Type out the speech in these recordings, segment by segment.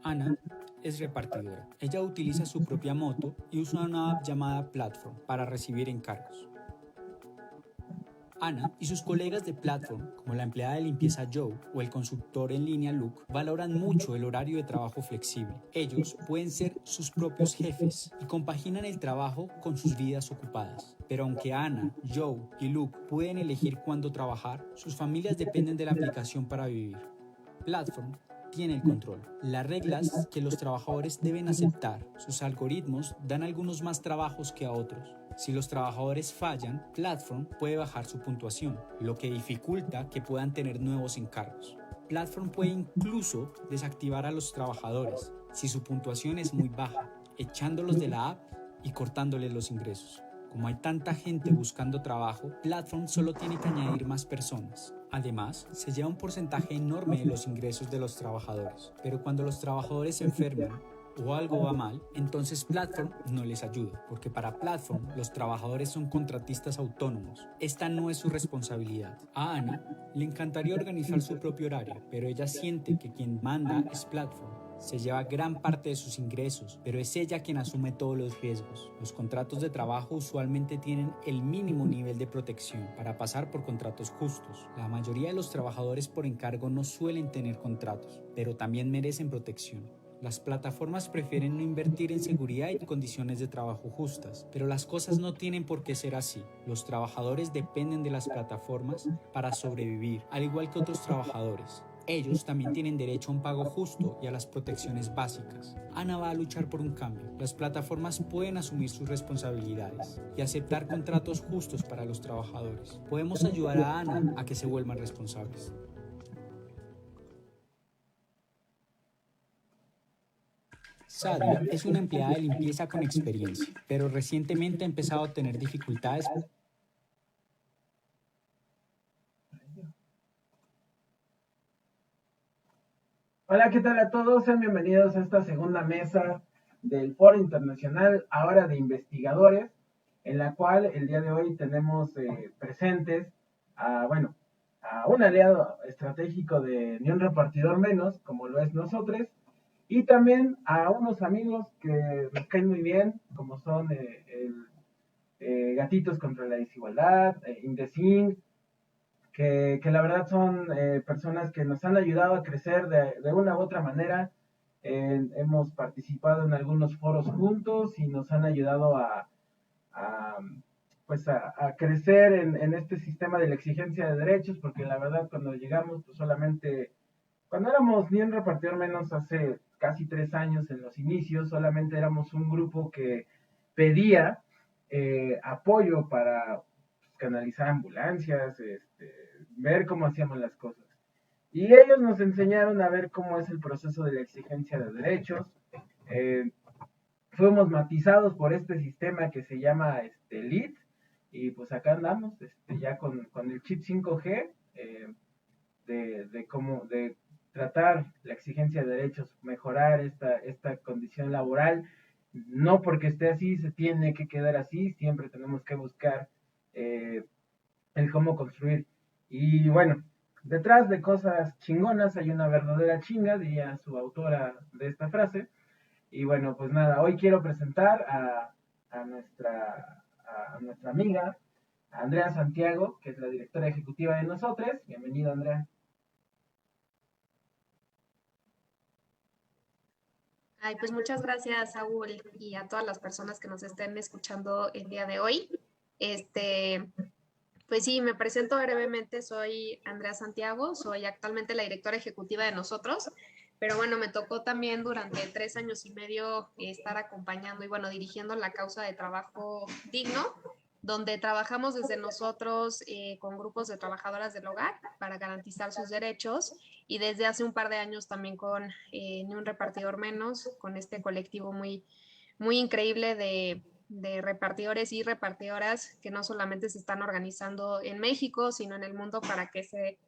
Ana es repartidora. Ella utiliza su propia moto y usa una app llamada Platform para recibir encargos. Ana y sus colegas de Platform, como la empleada de limpieza Joe o el consultor en línea Luke, valoran mucho el horario de trabajo flexible. Ellos pueden ser sus propios jefes y compaginan el trabajo con sus vidas ocupadas. Pero aunque Ana, Joe y Luke pueden elegir cuándo trabajar, sus familias dependen de la aplicación para vivir. Platform tiene el control. Las reglas que los trabajadores deben aceptar. Sus algoritmos dan algunos más trabajos que a otros. Si los trabajadores fallan, Platform puede bajar su puntuación, lo que dificulta que puedan tener nuevos encargos. Platform puede incluso desactivar a los trabajadores si su puntuación es muy baja, echándolos de la app y cortándoles los ingresos. Como hay tanta gente buscando trabajo, Platform solo tiene que añadir más personas. Además, se lleva un porcentaje enorme de los ingresos de los trabajadores, pero cuando los trabajadores se enferman o algo va mal, entonces Platform no les ayuda, porque para Platform los trabajadores son contratistas autónomos. Esta no es su responsabilidad. A Ana le encantaría organizar su propio horario, pero ella siente que quien manda es Platform. Se lleva gran parte de sus ingresos, pero es ella quien asume todos los riesgos. Los contratos de trabajo usualmente tienen el mínimo nivel de protección para pasar por contratos justos. La mayoría de los trabajadores por encargo no suelen tener contratos, pero también merecen protección. Las plataformas prefieren no invertir en seguridad y condiciones de trabajo justas, pero las cosas no tienen por qué ser así. Los trabajadores dependen de las plataformas para sobrevivir, al igual que otros trabajadores. Ellos también tienen derecho a un pago justo y a las protecciones básicas. Ana va a luchar por un cambio. Las plataformas pueden asumir sus responsabilidades y aceptar contratos justos para los trabajadores. Podemos ayudar a Ana a que se vuelvan responsables. Sadie es una empleada de limpieza con experiencia, pero recientemente ha empezado a tener dificultades. Hola, ¿qué tal a todos? Sean bienvenidos a esta segunda mesa del Foro Internacional, ahora de investigadores, en la cual el día de hoy tenemos presentes a un aliado estratégico de Ni un repartidor menos, como lo es nosotros, y también a unos amigos que nos caen muy bien, como son Gatitos contra la Desigualdad, Indecin, que la verdad son personas que nos han ayudado a crecer de una u otra manera. Hemos participado en algunos foros juntos y nos han ayudado a, a crecer en este sistema de la exigencia de derechos, porque la verdad cuando llegamos, pues solamente, cuando éramos Ni un repartidor menos hace casi 3 años en los inicios, solamente éramos un grupo que pedía apoyo para canalizar ambulancias, ver cómo hacíamos las cosas. Y ellos nos enseñaron a ver cómo es el proceso de la exigencia de derechos. Eh, Fuimos matizados por este sistema que se llama LEED, y pues acá andamos ya con el chip 5G, de cómo de tratar la exigencia de derechos, mejorar esta condición laboral. No porque esté así se tiene que quedar así, siempre tenemos que buscar el cómo construir. Y bueno, detrás de cosas chingonas hay una verdadera chinga, diría su autora de esta frase. Y bueno, pues nada, hoy quiero presentar a nuestra amiga, Andrea Santiago, que es la directora ejecutiva de nosotros. Bienvenida, Andrea. Ay, pues muchas gracias, Saúl, y a todas las personas que nos estén escuchando el día de hoy. Pues sí, me presento brevemente, soy Andrea Santiago, soy actualmente la directora ejecutiva de nosotros, pero bueno, me tocó también durante 3 años y medio estar acompañando y bueno, dirigiendo la causa de trabajo digno, donde trabajamos desde nosotros con grupos de trabajadoras del hogar para garantizar sus derechos y desde hace un par de años también con Ni un repartidor menos, con este colectivo muy, muy increíble de repartidores y repartidoras que no solamente se están organizando en México, sino en el mundo para que se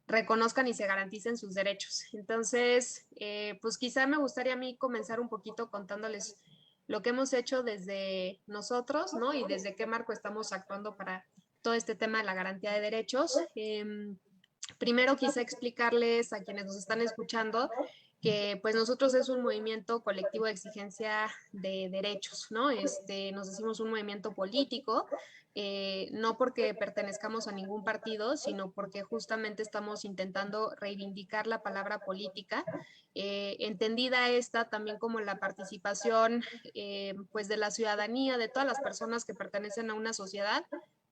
reconozcan y se garanticen sus derechos. Entonces, pues quizá me gustaría a mí comenzar un poquito contándoles lo que hemos hecho desde nosotros, ¿no? Y desde qué marco estamos actuando para todo este tema de la garantía de derechos. Primero quizá explicarles a quienes nos están escuchando que pues nosotros es un movimiento colectivo de exigencia de derechos, ¿no? Nos decimos un movimiento político, no porque pertenezcamos a ningún partido, sino porque justamente estamos intentando reivindicar la palabra política, entendida esta también como la participación pues de la ciudadanía, de todas las personas que pertenecen a una sociedad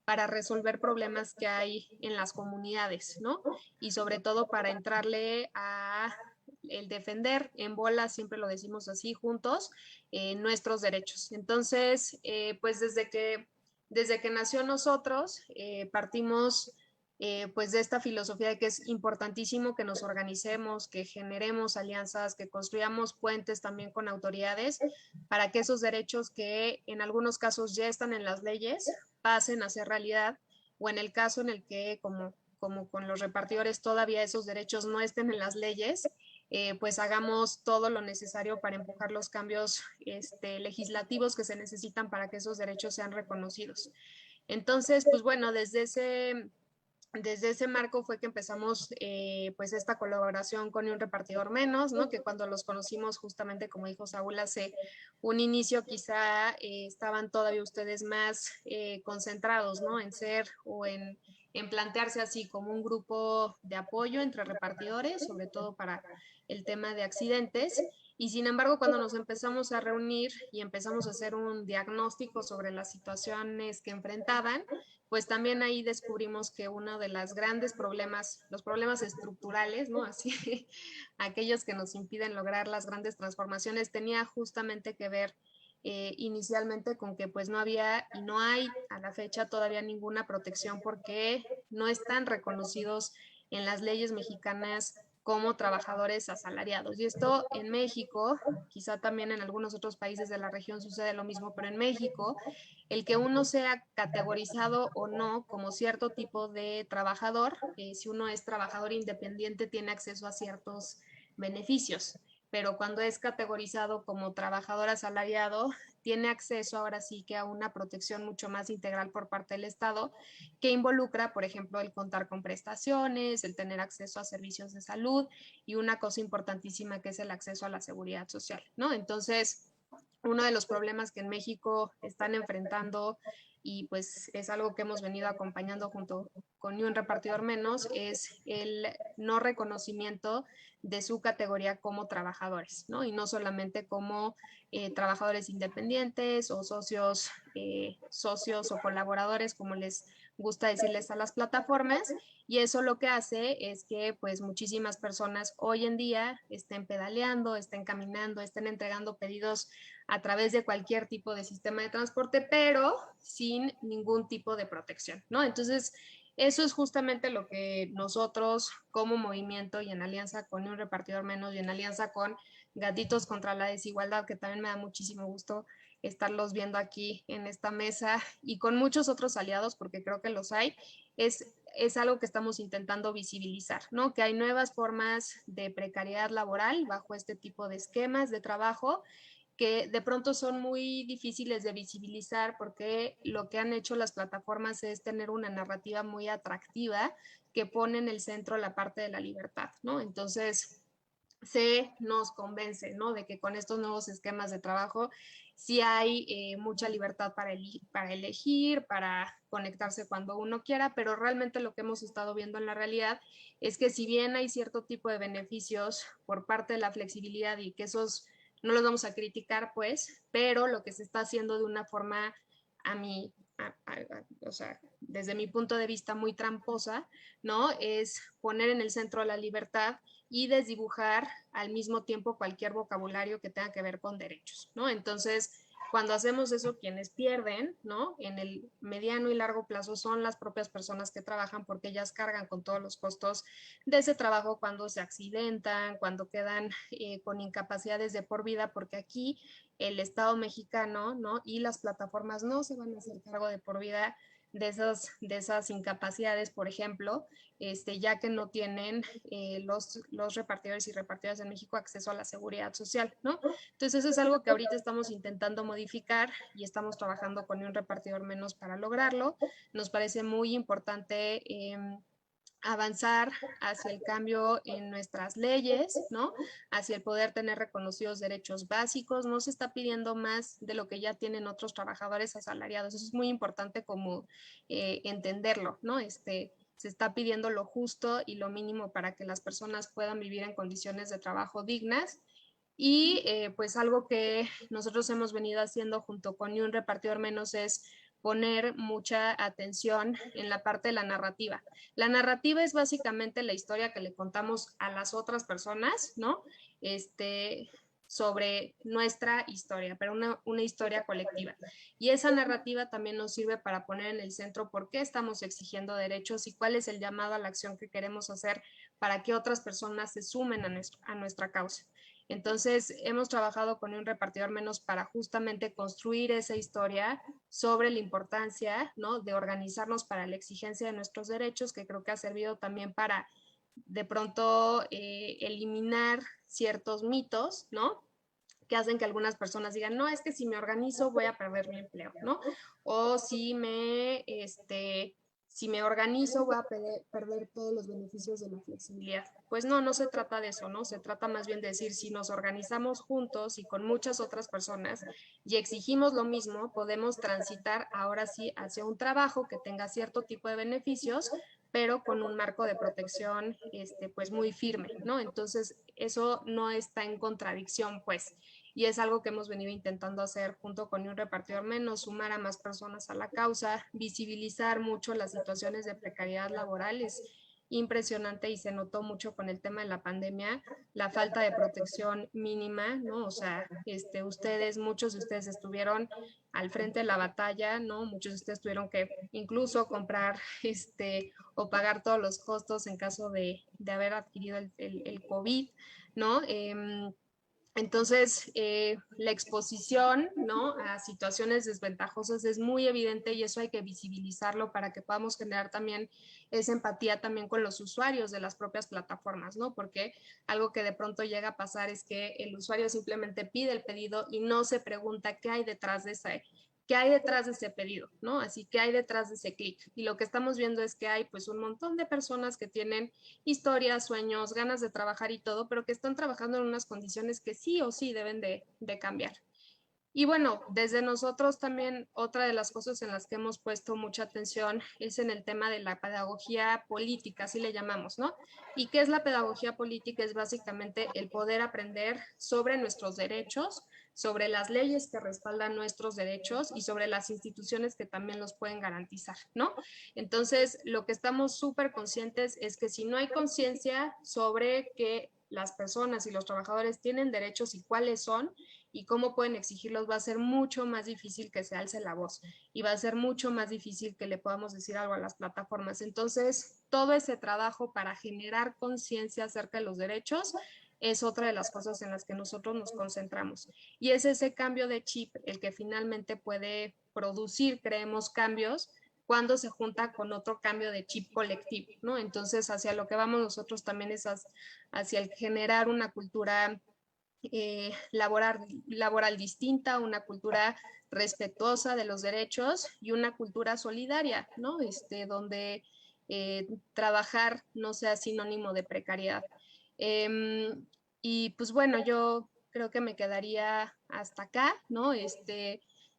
para resolver problemas que hay en las comunidades, ¿no? Y sobre todo para entrarle a el defender en bola, siempre lo decimos así, juntos, nuestros derechos. Entonces, pues desde que nació nosotros, partimos pues de esta filosofía de que es importantísimo que nos organicemos, que generemos alianzas, que construyamos puentes también con autoridades para que esos derechos que en algunos casos ya están en las leyes pasen a ser realidad, o en el caso en el que, como con los repartidores, todavía esos derechos no estén en las leyes, pues hagamos todo lo necesario para empujar los cambios legislativos que se necesitan para que esos derechos sean reconocidos. Entonces, pues bueno, desde ese marco fue que empezamos pues esta colaboración con un repartidor menos, ¿no? Que cuando los conocimos justamente, como dijo Saúl, hace un inicio quizá estaban todavía ustedes más concentrados, ¿no? En ser o en plantearse así como un grupo de apoyo entre repartidores, sobre todo para el tema de accidentes. Y sin embargo, cuando nos empezamos a reunir y empezamos a hacer un diagnóstico sobre las situaciones que enfrentaban, pues también ahí descubrimos que uno de los grandes problemas, los problemas estructurales, ¿no? Así, aquellos que nos impiden lograr las grandes transformaciones, tenía justamente que ver inicialmente con que pues no había y no hay a la fecha todavía ninguna protección porque no están reconocidos en las leyes mexicanas como trabajadores asalariados. Y esto en México, quizá también en algunos otros países de la región sucede lo mismo, pero en México, el que uno sea categorizado o no como cierto tipo de trabajador, si uno es trabajador independiente, tiene acceso a ciertos beneficios, pero cuando es categorizado como trabajador asalariado, tiene acceso ahora sí que a una protección mucho más integral por parte del Estado, que involucra, por ejemplo, el contar con prestaciones, el tener acceso a servicios de salud y una cosa importantísima que es el acceso a la seguridad social, ¿no? Entonces, uno de los problemas que en México están enfrentando y pues es algo que hemos venido acompañando junto con Ni un repartidor menos, es el no reconocimiento de su categoría como trabajadores, ¿no? Y no solamente como trabajadores independientes o socios o colaboradores, como les gusta decirles a las plataformas, y eso lo que hace es que pues muchísimas personas hoy en día estén pedaleando, estén caminando, estén entregando pedidos a través de cualquier tipo de sistema de transporte, pero sin ningún tipo de protección, ¿no? Entonces, eso es justamente lo que nosotros como movimiento y en alianza con un repartidor menos y en alianza con Gatitos contra la Desigualdad, que también me da muchísimo gusto estarlos viendo aquí en esta mesa y con muchos otros aliados, porque creo que los hay, es algo que estamos intentando visibilizar, ¿no? Que hay nuevas formas de precariedad laboral bajo este tipo de esquemas de trabajo que de pronto son muy difíciles de visibilizar porque lo que han hecho las plataformas es tener una narrativa muy atractiva que pone en el centro la parte de la libertad, ¿no? Entonces, se nos convence, ¿no? De que con estos nuevos esquemas de trabajo sí hay mucha libertad para elegir, para conectarse cuando uno quiera, pero realmente lo que hemos estado viendo en la realidad es que si bien hay cierto tipo de beneficios por parte de la flexibilidad y que esos no los vamos a criticar, pues, pero lo que se está haciendo de una forma a mí, o sea, desde mi punto de vista muy tramposa, ¿no? Es poner en el centro la libertad y desdibujar al mismo tiempo cualquier vocabulario que tenga que ver con derechos, ¿no? Entonces, cuando hacemos eso, quienes pierden, ¿no? En el mediano y largo plazo son las propias personas que trabajan porque ellas cargan con todos los costos de ese trabajo cuando se accidentan, cuando quedan con incapacidades de por vida, porque aquí el Estado mexicano, ¿no? Y las plataformas no se van a hacer cargo de por vida de esas incapacidades, por ejemplo, ya que no tienen los repartidores y repartidoras en México acceso a la seguridad social, ¿no? Entonces eso es algo que ahorita estamos intentando modificar y estamos trabajando con un repartidor menos para lograrlo. Nos parece muy importante avanzar hacia el cambio en nuestras leyes, ¿no? Hacia el poder tener reconocidos derechos básicos. No se está pidiendo más de lo que ya tienen otros trabajadores asalariados. Eso es muy importante como entenderlo, ¿no? Se está pidiendo lo justo y lo mínimo para que las personas puedan vivir en condiciones de trabajo dignas. Y pues algo que nosotros hemos venido haciendo junto con Ni un repartidor menos es poner mucha atención en la parte de la narrativa. La narrativa es básicamente la historia que le contamos a las otras personas, ¿no? Sobre nuestra historia, pero una historia colectiva. Y esa narrativa también nos sirve para poner en el centro por qué estamos exigiendo derechos y cuál es el llamado a la acción que queremos hacer para que otras personas se sumen a nuestra causa. Entonces, hemos trabajado con un repartidor menos para justamente construir esa historia sobre la importancia, ¿no?, de organizarnos para la exigencia de nuestros derechos, que creo que ha servido también para de pronto eliminar ciertos mitos, ¿no?, que hacen que algunas personas digan, no, es que si me organizo voy a perder mi empleo, ¿no? O si me organizo voy a perder todos los beneficios de la flexibilidad. Pues no, no se trata de eso, ¿no? Se trata más bien de decir, si nos organizamos juntos y con muchas otras personas y exigimos lo mismo, podemos transitar ahora sí hacia un trabajo que tenga cierto tipo de beneficios, pero con un marco de protección pues muy firme, ¿no? Entonces, eso no está en contradicción, pues, y es algo que hemos venido intentando hacer junto con un repartidor menos, sumar a más personas a la causa, visibilizar mucho las situaciones de precariedad laboral. Es impresionante y se notó mucho con el tema de la pandemia, la falta de protección mínima, ¿no? O sea, muchos de ustedes estuvieron al frente de la batalla, ¿no? Muchos de ustedes tuvieron que incluso comprar, o pagar todos los costos en caso de haber adquirido el COVID, ¿no? Entonces, la exposición, ¿no?, a situaciones desventajosas es muy evidente y eso hay que visibilizarlo para que podamos generar también esa empatía también con los usuarios de las propias plataformas, ¿no? Porque algo que de pronto llega a pasar es que el usuario simplemente pide el pedido y no se pregunta qué hay detrás de ese pedido, ¿no? Así que hay detrás de ese clic. Y lo que estamos viendo es que hay pues un montón de personas que tienen historias, sueños, ganas de trabajar y todo, pero que están trabajando en unas condiciones que sí o sí deben de cambiar. Y bueno, desde nosotros también otra de las cosas en las que hemos puesto mucha atención es en el tema de la pedagogía política, así le llamamos, ¿no? ¿Y qué es la pedagogía política? Es básicamente el poder aprender sobre nuestros derechos, sobre las leyes que respaldan nuestros derechos y sobre las instituciones que también los pueden garantizar, ¿no? Entonces, lo que estamos súper conscientes es que si no hay conciencia sobre que las personas y los trabajadores tienen derechos y cuáles son y cómo pueden exigirlos, va a ser mucho más difícil que se alce la voz y va a ser mucho más difícil que le podamos decir algo a las plataformas. Entonces, todo ese trabajo para generar conciencia acerca de los derechos es otra de las cosas en las que nosotros nos concentramos. Y es ese cambio de chip el que finalmente puede producir, creemos, cambios cuando se junta con otro cambio de chip colectivo, ¿no? Entonces, hacia lo que vamos nosotros también es hacia el generar una cultura laboral distinta, una cultura respetuosa de los derechos y una cultura solidaria, ¿no? Donde trabajar no sea sinónimo de precariedad. Y pues bueno, yo creo que me quedaría hasta acá, ¿no?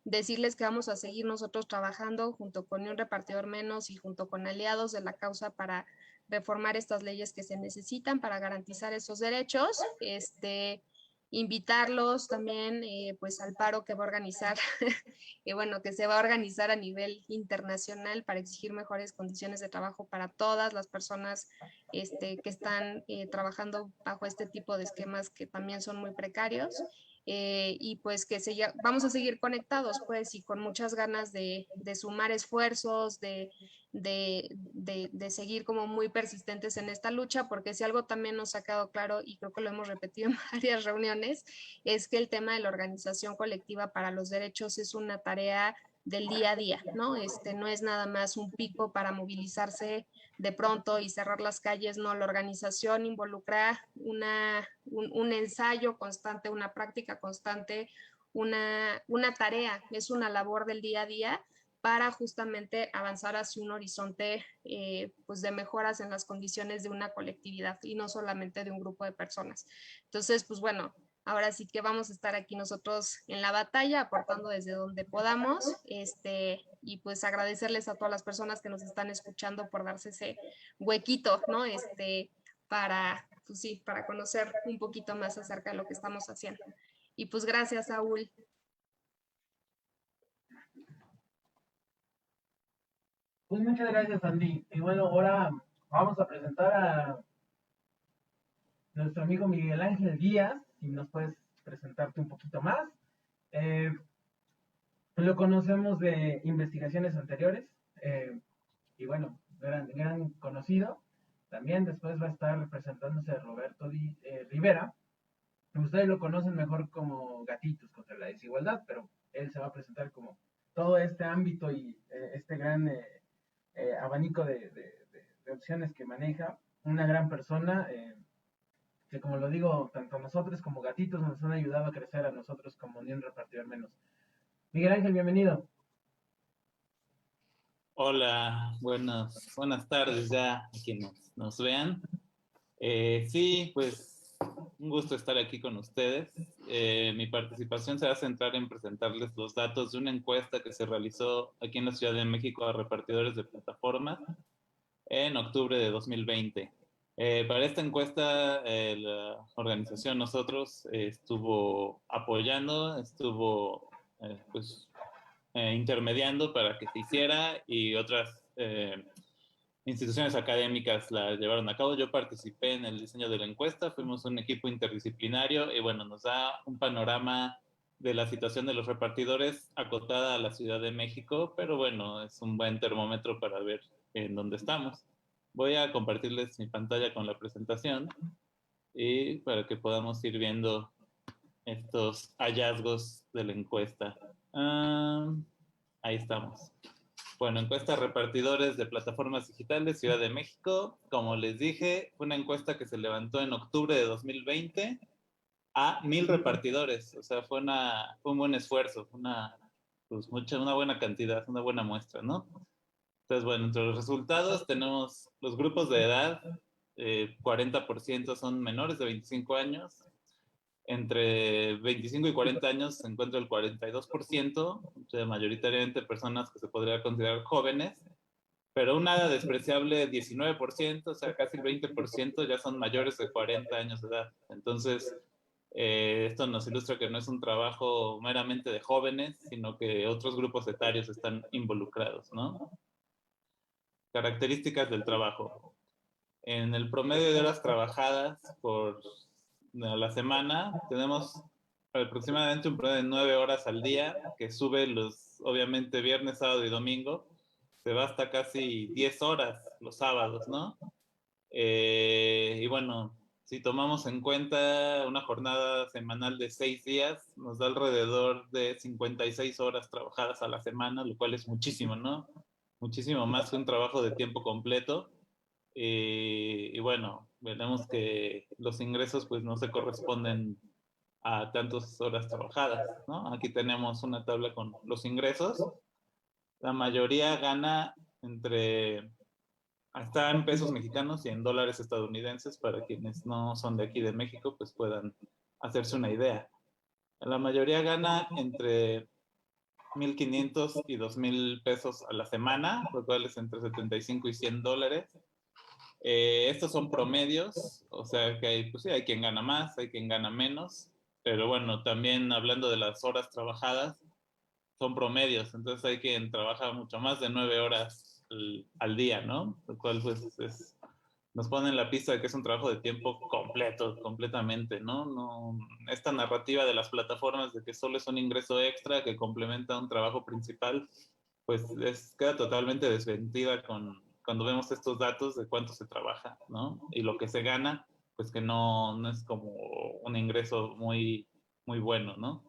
Decirles que vamos a seguir nosotros trabajando junto con un repartidor menos y junto con aliados de la causa para reformar estas leyes que se necesitan para garantizar esos derechos. Invitarlos también pues al paro que va a organizar, que se va a organizar a nivel internacional para exigir mejores condiciones de trabajo para todas las personas que están trabajando bajo este tipo de esquemas que también son muy precarios. Y pues vamos a seguir conectados, pues, y con muchas ganas de sumar esfuerzos, de seguir como muy persistentes en esta lucha, porque si algo también nos ha quedado claro, y creo que lo hemos repetido en varias reuniones, es que el tema de la organización colectiva para los derechos es una tarea del día a día, ¿no? No es nada más un pico para movilizarse de pronto y cerrar las calles, no, la organización involucra un ensayo constante, una práctica constante, una tarea, es una labor del día a día para justamente avanzar hacia un horizonte pues de mejoras en las condiciones de una colectividad y no solamente de un grupo de personas. Entonces, pues bueno, ahora sí que vamos a estar aquí nosotros en la batalla, aportando desde donde podamos, y pues agradecerles a todas las personas que nos están escuchando por darse ese huequito, ¿no? Para, pues sí, para conocer un poquito más acerca de lo que estamos haciendo. Y pues gracias, Saúl. Pues muchas gracias, Andy. Y bueno, ahora vamos a presentar a nuestro amigo Miguel Ángel Díaz, si nos puedes presentarte un poquito más. Eh, lo conocemos de investigaciones anteriores, y bueno, gran conocido. También después va a estar presentándose Roberto Rivera. Ustedes lo conocen mejor como Gatitos contra la Desigualdad, pero él se va a presentar como todo este ámbito y este gran abanico de opciones que maneja. Una gran persona que, como lo digo, tanto nosotros como Gatitos nos han ayudado a crecer a nosotros como Unión Repartidor Menos. Miguel Ángel, bienvenido. Hola, buenas tardes ya a quienes nos vean. Sí, pues un gusto estar aquí con ustedes. Mi participación se va a centrar en presentarles los datos de una encuesta que se realizó aquí en la Ciudad de México a repartidores de plataformas en octubre de 2020. Para esta encuesta, la organización Nosotros estuvo apoyando, estuvo pues intermediando para que se hiciera y otras instituciones académicas la llevaron a cabo. Yo participé en el diseño de la encuesta, fuimos un equipo interdisciplinario y bueno, nos da un panorama de la situación de los repartidores acotada a la Ciudad de México, pero bueno, es un buen termómetro para ver en dónde estamos. Voy a compartirles mi pantalla con la presentación y para que podamos ir viendo estos hallazgos de la encuesta. Ahí estamos. Bueno, encuesta repartidores de plataformas digitales Ciudad de México. Como les dije, fue una encuesta que se levantó en octubre de 2020 a 1,000 repartidores. O sea, fue un buen esfuerzo, pues una buena cantidad, una buena muestra, ¿no? Entonces, bueno, entre los resultados tenemos los grupos de edad, 40% son menores de 25 años, entre 25 y 40 años se encuentra el 42%, o sea, mayoritariamente personas que se podría considerar jóvenes, pero un nada despreciable 19%, o sea, casi el 20% ya son mayores de 40 años de edad. Entonces, esto nos ilustra que no es un trabajo meramente de jóvenes, sino que otros grupos etarios están involucrados, ¿no? Características del trabajo. En el promedio de horas trabajadas por la semana, tenemos aproximadamente un promedio de 9 horas al día, que sube obviamente, viernes, sábado y domingo. Se va hasta casi 10 horas los sábados, ¿no? Y bueno, si tomamos en cuenta una jornada semanal de 6 días, nos da alrededor de 56 horas trabajadas a la semana, lo cual es muchísimo, ¿no? Muchísimo más que un trabajo de tiempo completo. Y bueno, veremos que los ingresos pues no se corresponden a tantas horas trabajadas, ¿no? Aquí tenemos una tabla con los ingresos. La mayoría gana está en pesos mexicanos y en dólares estadounidenses, para quienes no son de aquí de México pues puedan hacerse una idea. La mayoría gana entre 1,500 y 2,000 pesos a la semana, lo cual es entre 75 y 100 dólares. Estos son promedios, o sea que pues sí, hay quien gana más, hay quien gana menos, pero bueno, también hablando de las horas trabajadas, son promedios, entonces hay quien trabaja mucho más de 9 horas al día, ¿no? Lo cual pues nos pone en la pista de que es un trabajo de tiempo completo, completamente, ¿no? No, esta narrativa de las plataformas de que solo es un ingreso extra que complementa un trabajo principal, pues queda totalmente desmentida cuando vemos estos datos de cuánto se trabaja, ¿no? Y lo que se gana, pues que no es como un ingreso muy bueno, ¿no?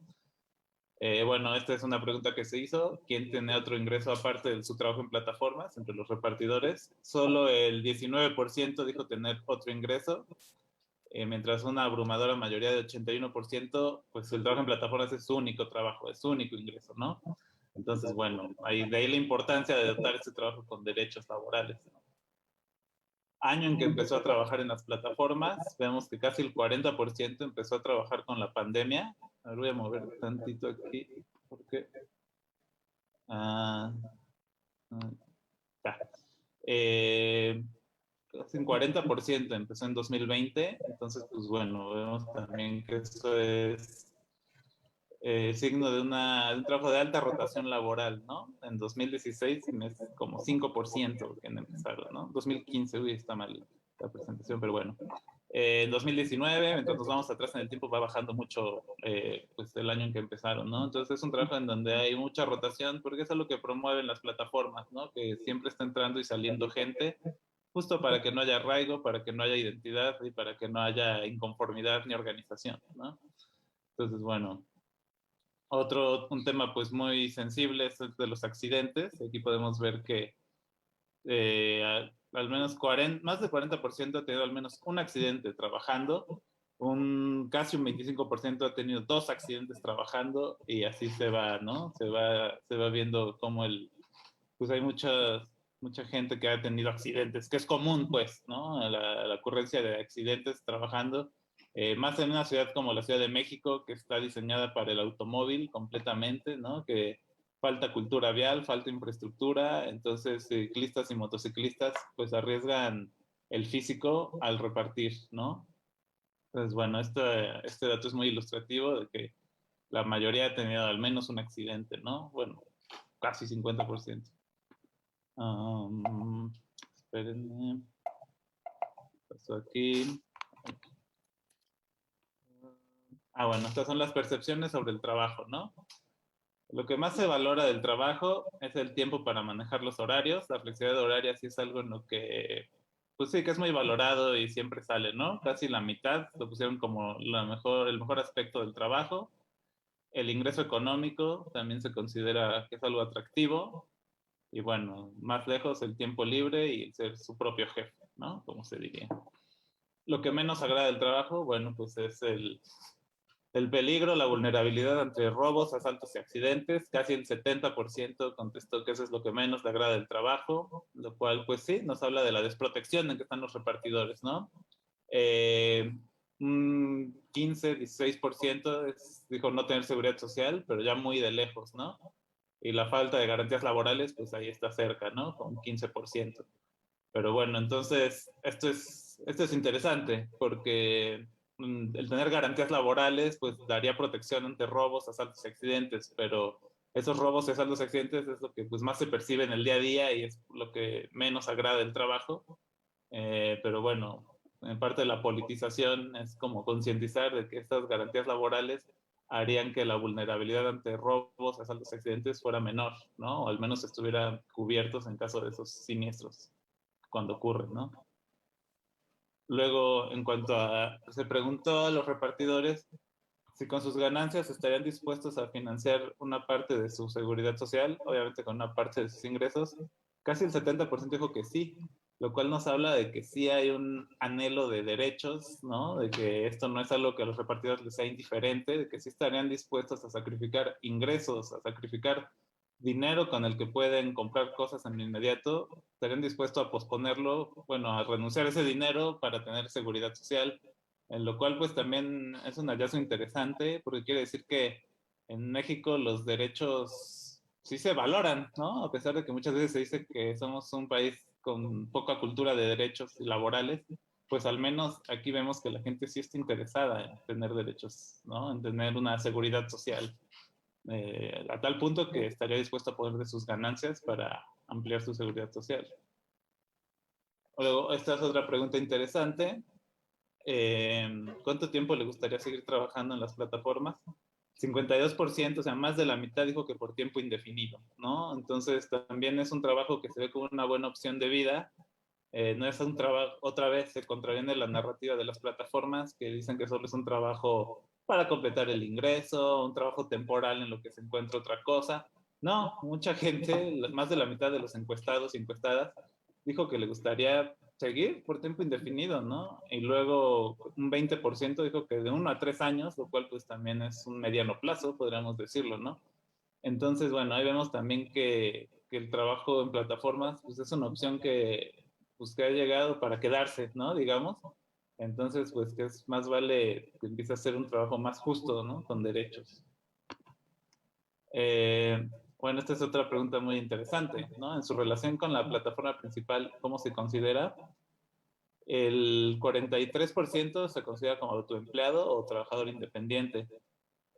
Bueno, esta es una pregunta que se hizo. ¿Quién tiene otro ingreso aparte de su trabajo en plataformas entre los repartidores? Solo el 19% dijo tener otro ingreso, mientras una abrumadora mayoría de 81%, pues el trabajo en plataformas es su único trabajo, es su único ingreso, ¿no? Entonces, bueno, de ahí la importancia de dotar este trabajo con derechos laborales, ¿no? Año en que empezó a trabajar en las plataformas, vemos que casi el 40% empezó a trabajar con la pandemia. A ver, voy a mover tantito aquí, porque... ya. Casi un 40% empezó en 2020, entonces, pues bueno, vemos también que esto es signo de un trabajo de alta rotación laboral, ¿no? En 2016 es como 5% que empezaron, ¿no? 2015, uy, está mal la presentación, pero bueno. En 2019, entonces nos vamos atrás en el tiempo, va bajando mucho pues el año en que empezaron, ¿no? Entonces es un trabajo en donde hay mucha rotación, porque eso es lo que promueven las plataformas, ¿no? Que siempre está entrando y saliendo gente, justo para que no haya arraigo, para que no haya identidad y para que no haya inconformidad ni organización, ¿no? Entonces, bueno, un tema pues muy sensible es el de los accidentes. Aquí podemos ver que al menos más del 40% ha tenido al menos un accidente trabajando, casi un 25% ha tenido 2 accidentes trabajando, y así se va, ¿no? Se va viendo cómo pues hay mucha gente que ha tenido accidentes, que es común, pues, ¿no? La ocurrencia de accidentes trabajando, más en una ciudad como la Ciudad de México, que está diseñada para el automóvil completamente, ¿no? Que falta cultura vial, falta infraestructura, entonces ciclistas y motociclistas pues arriesgan el físico al repartir, ¿no? Entonces, bueno, este dato es muy ilustrativo de que la mayoría ha tenido al menos un accidente, ¿no? Bueno, casi 50%. Espérenme. Pasó aquí. Bueno, estas son las percepciones sobre el trabajo, ¿no? Lo que más se valora del trabajo es el tiempo para manejar los horarios. La flexibilidad horaria sí es algo en lo que, pues sí, que es muy valorado y siempre sale, ¿no? Casi la mitad lo pusieron como el mejor aspecto del trabajo. El ingreso económico también se considera que es algo atractivo. Y bueno, más lejos el tiempo libre y el ser su propio jefe, ¿no? Como se diría. Lo que menos agrada del trabajo, bueno, pues es el peligro, la vulnerabilidad ante robos, asaltos y accidentes. Casi el 70% contestó que eso es lo que menos le agrada del trabajo, lo cual, pues sí, nos habla de la desprotección en que están los repartidores, ¿no? Un 15-16% dijo no tener seguridad social, pero ya muy de lejos, ¿no? Y la falta de garantías laborales, pues ahí está cerca, ¿no? Con 15%. Pero bueno, entonces, esto es interesante, porque el tener garantías laborales, pues daría protección ante robos, asaltos y accidentes, pero esos robos, asaltos y accidentes es lo que pues, más se percibe en el día a día y es lo que menos agrada el trabajo. Pero bueno, en parte de la politización es como concientizar de que estas garantías laborales harían que la vulnerabilidad ante robos, asaltos y accidentes fuera menor, ¿no? O al menos estuvieran cubiertos en caso de esos siniestros cuando ocurren, ¿no? Luego, se preguntó a los repartidores si con sus ganancias estarían dispuestos a financiar una parte de su seguridad social, obviamente con una parte de sus ingresos. Casi el 70% dijo que sí, lo cual nos habla de que sí hay un anhelo de derechos, ¿no? De que esto no es algo que a los repartidores les sea indiferente, de que sí estarían dispuestos a sacrificar ingresos, a sacrificar dinero con el que pueden comprar cosas en inmediato, estarían dispuestos a posponerlo, bueno, a renunciar a ese dinero para tener seguridad social, en lo cual pues también es un hallazgo interesante, porque quiere decir que en México los derechos sí se valoran, ¿no? A pesar de que muchas veces se dice que somos un país con poca cultura de derechos laborales, pues al menos aquí vemos que la gente sí está interesada en tener derechos, ¿no? En tener una seguridad social. A tal punto que estaría dispuesto a poner de sus ganancias para ampliar su seguridad social. Luego, esta es otra pregunta interesante. ¿Cuánto tiempo le gustaría seguir trabajando en las plataformas? 52%, o sea, más de la mitad dijo que por tiempo indefinido, ¿no? Entonces, también es un trabajo que se ve como una buena opción de vida. No es un trabajo, otra vez se contraviene la narrativa de las plataformas que dicen que solo es un trabajo para completar el ingreso, un trabajo temporal en lo que se encuentra otra cosa. No, mucha gente, más de la mitad de los encuestados y encuestadas, dijo que le gustaría seguir por tiempo indefinido, ¿no? Y luego un 20% dijo que de 1 a 3 años, lo cual pues también es un mediano plazo, podríamos decirlo, ¿no? Entonces, bueno, ahí vemos también que el trabajo en plataformas pues es una opción pues, que ha llegado para quedarse, ¿no? Digamos. Entonces, pues que es más vale que empiece a ser un trabajo más justo, ¿no? Con derechos. Eh, bueno, esta es otra pregunta muy interesante, ¿no? En su relación con la plataforma principal, ¿cómo se considera? El 43% se considera como autoempleado o trabajador independiente.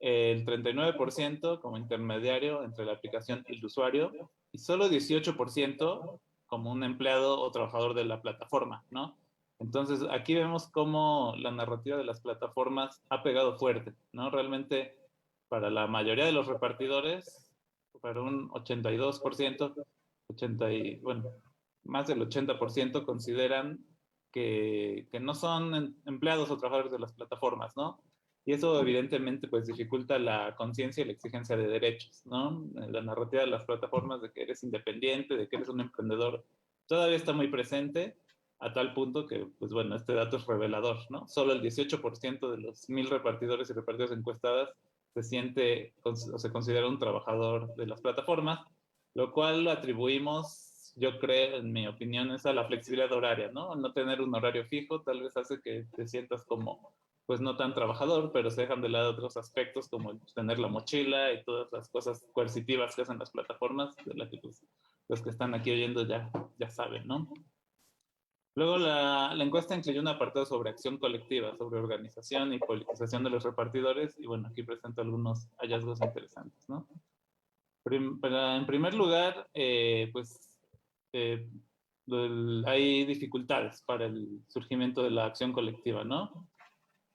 El 39% como intermediario entre la aplicación y el usuario. Y solo 18% como un empleado o trabajador de la plataforma, ¿no? Entonces, aquí vemos cómo la narrativa de las plataformas ha pegado fuerte, ¿no? Realmente, para la mayoría de los repartidores, para un 82%, 80 bueno, más del 80% consideran que no son empleados o trabajadores de las plataformas, ¿no? Y eso evidentemente pues dificulta la conciencia y la exigencia de derechos, ¿no? La narrativa de las plataformas de que eres independiente, de que eres un emprendedor, todavía está muy presente a tal punto que, pues bueno, este dato es revelador, ¿no? Solo el 18% de los 1,000 repartidores y repartidoras encuestadas se siente o se considera un trabajador de las plataformas, lo cual lo atribuimos, yo creo, en mi opinión, es a la flexibilidad horaria, ¿no? No tener un horario fijo tal vez hace que te sientas como, pues no tan trabajador, pero se dejan de lado otros aspectos como el tener la mochila y todas las cosas coercitivas que hacen las plataformas, de las que pues, los que están aquí oyendo ya saben, ¿no? Luego la encuesta incluyó un apartado sobre acción colectiva, sobre organización y politización de los repartidores, y bueno, aquí presento algunos hallazgos interesantes, ¿no? En primer lugar, pues eh, hay dificultades para el surgimiento de la acción colectiva, ¿no?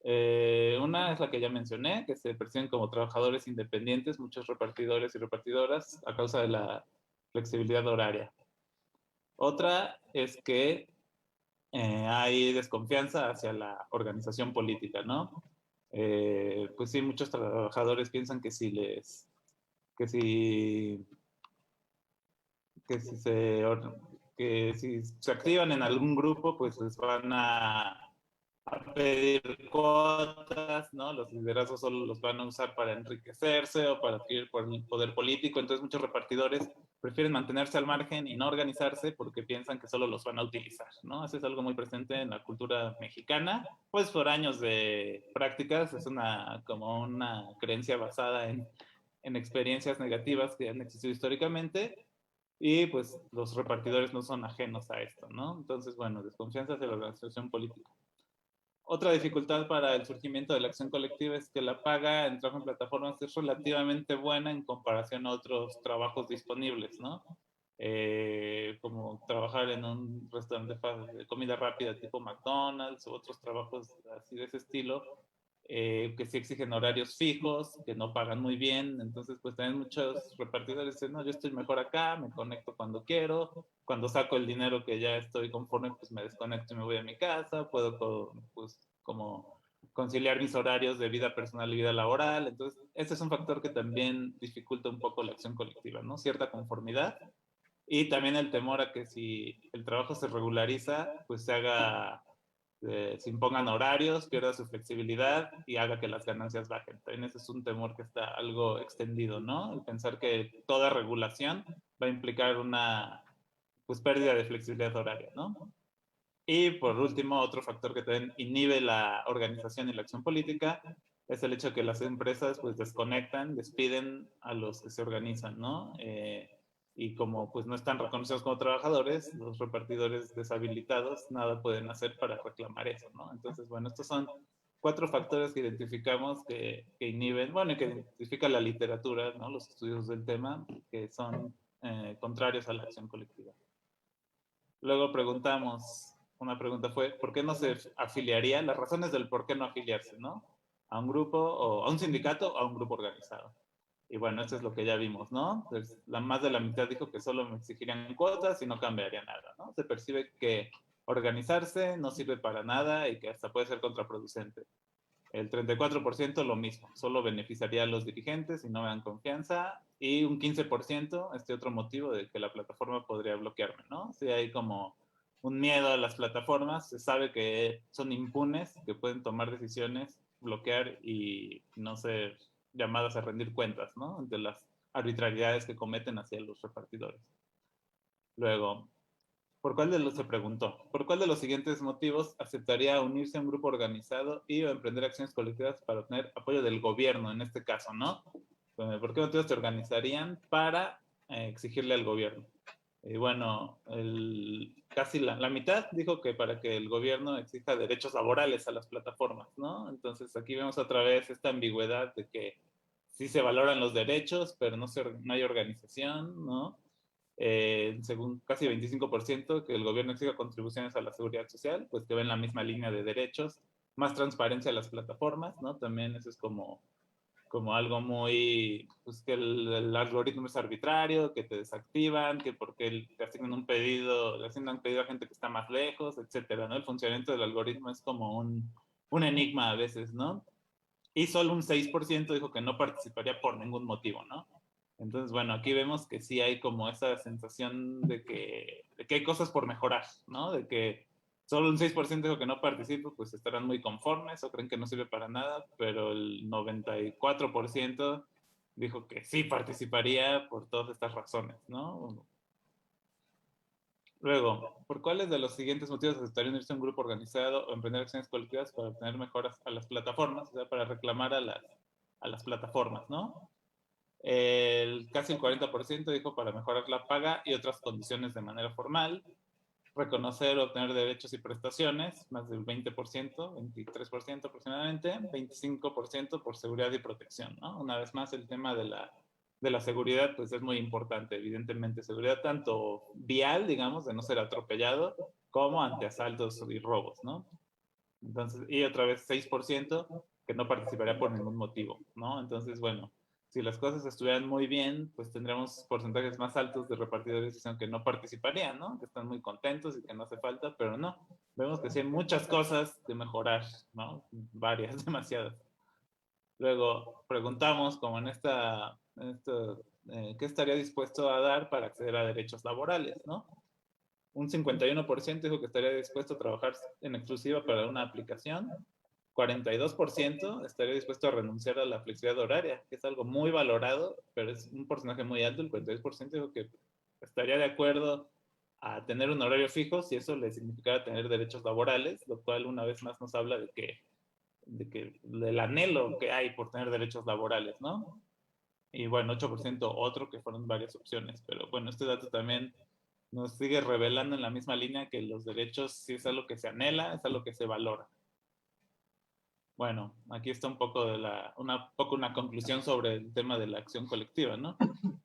Una es la que ya mencioné, que se perciben como trabajadores independientes, muchos repartidores y repartidoras, a causa de la flexibilidad horaria. Otra es que hay desconfianza hacia la organización política, ¿no? Pues sí, muchos trabajadores piensan que si, que si se, que si se activan en algún grupo, pues les van a pedir cuotas, ¿no? Los liderazgos solo los van a usar para enriquecerse o para adquirir poder político, entonces muchos repartidores prefieren mantenerse al margen y no organizarse porque piensan que solo los van a utilizar, ¿no? Eso es algo muy presente en la cultura mexicana, pues por años de prácticas, es como una creencia basada en experiencias negativas que han existido históricamente, y pues los repartidores no son ajenos a esto, ¿no? Entonces, bueno, desconfianza hacia la organización política. Otra dificultad para el surgimiento de la acción colectiva es que la paga en trabajo en plataformas es relativamente buena en comparación a otros trabajos disponibles, ¿no? Como trabajar en un restaurante de comida rápida tipo McDonald's o otros trabajos así de ese estilo, que sí exigen horarios fijos, que no pagan muy bien. Entonces, pues también muchos repartidores dicen, no, yo estoy mejor acá, me conecto cuando quiero, cuando saco el dinero que ya estoy conforme, pues me desconecto y me voy a mi casa, puedo pues como conciliar mis horarios de vida personal y vida laboral. Entonces, ese es un factor que también dificulta un poco la acción colectiva, ¿no? Cierta conformidad y también el temor a que si el trabajo se regulariza, pues se impongan horarios, pierda su flexibilidad y haga que las ganancias bajen. También ese es un temor que está algo extendido, ¿no? El pensar que toda regulación va a implicar una pues pérdida de flexibilidad horaria, ¿no? Y por último, otro factor que también inhibe la organización y la acción política es el hecho de que las empresas pues desconectan, despiden a los que se organizan, ¿no? Y como pues no están reconocidos como trabajadores, los repartidores deshabilitados nada pueden hacer para reclamar eso, ¿no? Entonces, bueno, estos son 4 factores que identificamos que inhiben, bueno, y que identifica la literatura, ¿no? Los estudios del tema, que son contrarios a la acción colectiva. Luego preguntamos, una pregunta fue, ¿por qué no se afiliaría? Las razones del por qué no afiliarse, ¿no? A un grupo, o a un sindicato o a un grupo organizado. Y bueno, esto es lo que ya vimos, ¿no? Pues más de la mitad dijo que solo me exigirían cuotas y no cambiaría nada, ¿no? Se percibe que organizarse no sirve para nada y que hasta puede ser contraproducente. El 34% lo mismo, solo beneficiaría a los dirigentes y no me dan confianza. Y un 15%, este otro motivo de que la plataforma podría bloquearme, ¿no? Si hay como un miedo a las plataformas, se sabe que son impunes, que pueden tomar decisiones, bloquear y no ser llamadas a rendir cuentas, ¿no? Ante las arbitrariedades que cometen hacia los repartidores. Luego, se preguntó, ¿por cuál de los siguientes motivos aceptaría unirse a un grupo organizado y o emprender acciones colectivas para obtener apoyo del gobierno, en este caso, ¿no? ¿Por qué motivos te organizarían para exigirle al gobierno? Y bueno, casi la mitad dijo que para que el gobierno exija derechos laborales a las plataformas, ¿no? Entonces aquí vemos otra vez esta ambigüedad de que sí se valoran los derechos, pero no hay organización, ¿no? Según casi 25% que el gobierno exija contribuciones a la seguridad social, pues que ven la misma línea de derechos, más transparencia a las plataformas, ¿no? También eso es como algo muy, pues que el algoritmo es arbitrario, que te desactivan, que porque te asignan un pedido, le asignan un pedido a gente que está más lejos, etcétera, ¿no? El funcionamiento del algoritmo es como un enigma a veces, ¿no? Y solo un 6% dijo que no participaría por ningún motivo, ¿no? Entonces, bueno, aquí vemos que sí hay como esa sensación de que hay cosas por mejorar, ¿no? De que solo un 6% dijo que no participa, pues estarán muy conformes o creen que no sirve para nada, pero el 94% dijo que sí participaría por todas estas razones, ¿no? Luego, ¿por cuáles de los siguientes motivos aceptaría unirse a un grupo organizado o emprender acciones colectivas para obtener mejoras a las plataformas? O sea, para reclamar a las plataformas, ¿no? Casi el 40% dijo para mejorar la paga y otras condiciones de manera formal, reconocer o obtener derechos y prestaciones, más del 20%, 23% aproximadamente, 25% por seguridad y protección, ¿no? Una vez más, el tema de la seguridad, pues es muy importante, evidentemente, seguridad tanto vial, digamos, de no ser atropellado, como ante asaltos y robos, ¿no? Entonces, y otra vez 6% que no participaría por ningún motivo, ¿no? Entonces, bueno, si las cosas estuvieran muy bien, pues tendríamos porcentajes más altos de repartidores que no participarían, ¿no? Que están muy contentos y que no hace falta, pero no. Vemos que sí hay muchas cosas que mejorar, ¿no? Varias, demasiadas. Luego preguntamos, como ¿qué estaría dispuesto a dar para acceder a derechos laborales, ¿no? Un 51% dijo que estaría dispuesto a trabajar en exclusiva para una aplicación. 42% estaría dispuesto a renunciar a la flexibilidad horaria, que es algo muy valorado, pero es un porcentaje muy alto. El 42% dijo que estaría de acuerdo a tener un horario fijo si eso le significara tener derechos laborales, lo cual una vez más nos habla del anhelo que hay por tener derechos laborales, ¿no? Y bueno, 8% otro, que fueron varias opciones, pero bueno, este dato también nos sigue revelando en la misma línea que los derechos sí es algo que se anhela, es algo que se valora. Bueno, aquí está un poco una conclusión sobre el tema de la acción colectiva, ¿no?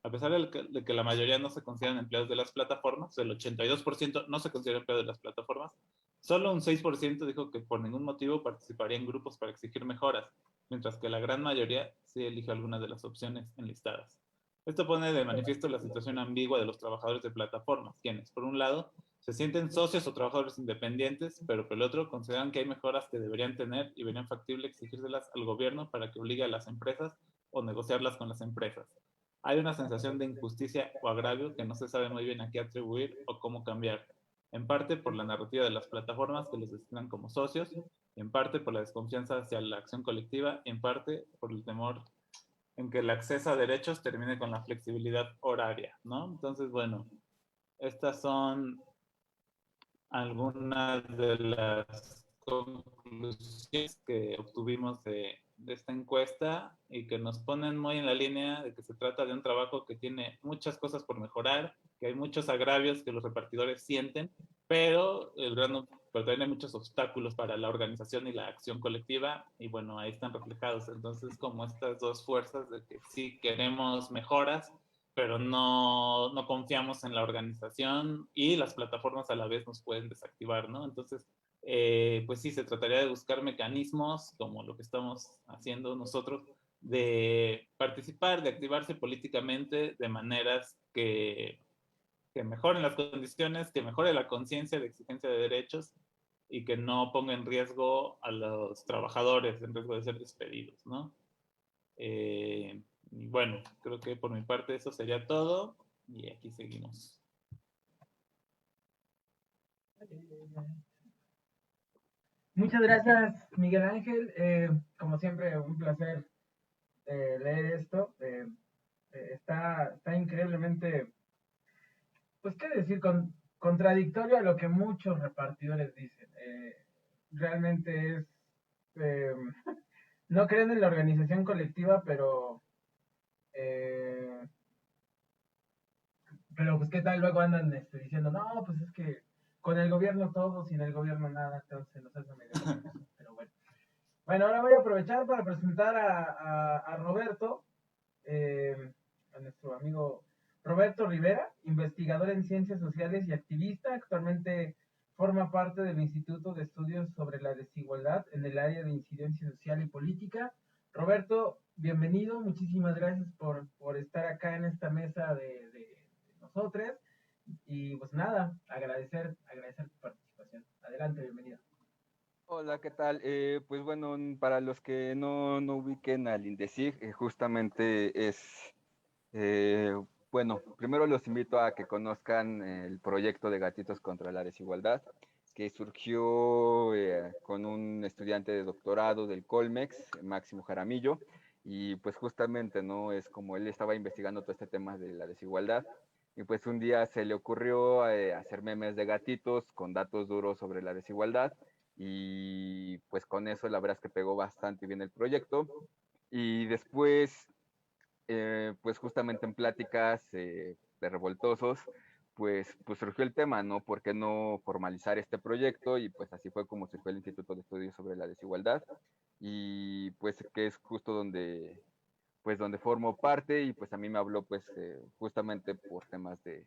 A pesar de que la mayoría no se consideran empleados de las plataformas, el 82% no se considera empleado de las plataformas, solo un 6% dijo que por ningún motivo participaría en grupos para exigir mejoras, mientras que la gran mayoría sí eligió algunas de las opciones enlistadas. Esto pone de manifiesto la situación ambigua de los trabajadores de plataformas, quienes, por un lado, se sienten socios o trabajadores independientes, pero por el otro consideran que hay mejoras que deberían tener y verían factible exigírselas al gobierno para que obligue a las empresas o negociarlas con las empresas. Hay una sensación de injusticia o agravio que no se sabe muy bien a qué atribuir o cómo cambiar, en parte por la narrativa de las plataformas que los designan como socios, en parte por la desconfianza hacia la acción colectiva, en parte por el temor en que el acceso a derechos termine con la flexibilidad horaria, ¿no? Entonces, bueno, estas son algunas de las conclusiones que obtuvimos de esta encuesta y que nos ponen muy en la línea de que se trata de un trabajo que tiene muchas cosas por mejorar, que hay muchos agravios que los repartidores sienten, pero también hay muchos obstáculos para la organización y la acción colectiva y bueno, ahí están reflejados. Entonces, como estas dos fuerzas de que sí queremos mejoras, pero no confiamos en la organización y las plataformas a la vez nos pueden desactivar, ¿no? Entonces, pues sí, se trataría de buscar mecanismos como lo que estamos haciendo nosotros, de participar, de activarse políticamente de maneras que mejoren las condiciones, que mejore la conciencia de exigencia de derechos y que no ponga en riesgo a los trabajadores, en riesgo de ser despedidos, ¿no? Y bueno, creo que por mi parte eso sería todo y aquí seguimos. Muchas gracias, Miguel Ángel. Como siempre, un placer leer esto. Está increíblemente, pues qué decir, contradictorio a lo que muchos repartidores dicen. Realmente es, eh, no creen en la organización colectiva, eh, pero pues qué tal luego andan diciendo, no, pues es que con el gobierno todo, sin el gobierno nada, entonces nos hace medio confuso, pero bueno. Bueno, ahora voy a aprovechar para presentar a Roberto, a nuestro amigo Roberto Rivera, investigador en ciencias sociales y activista. Actualmente forma parte del Instituto de Estudios sobre la Desigualdad en el área de incidencia social y política. Roberto, bienvenido, muchísimas gracias por estar acá en esta mesa de nosotros. Y pues nada, agradecer tu participación. Adelante, bienvenido. Hola, ¿qué tal? Pues bueno, para los que no ubiquen al INDECIG, justamente es, eh, bueno, primero los invito a que conozcan el proyecto de Gatitos contra la Desigualdad, que surgió con un estudiante de doctorado del Colmex, Máximo Jaramillo, y pues justamente, ¿no? Es como él estaba investigando todo este tema de la desigualdad, y pues un día se le ocurrió hacer memes de gatitos con datos duros sobre la desigualdad, y pues con eso la verdad es que pegó bastante bien el proyecto. Y después, pues justamente en pláticas de revoltosos, pues surgió el tema, ¿no? ¿Por qué no formalizar este proyecto? Y pues así fue como surgió el Instituto de Estudios sobre la Desigualdad, y pues que es justo donde formo parte, y pues a mí me habló pues justamente por temas de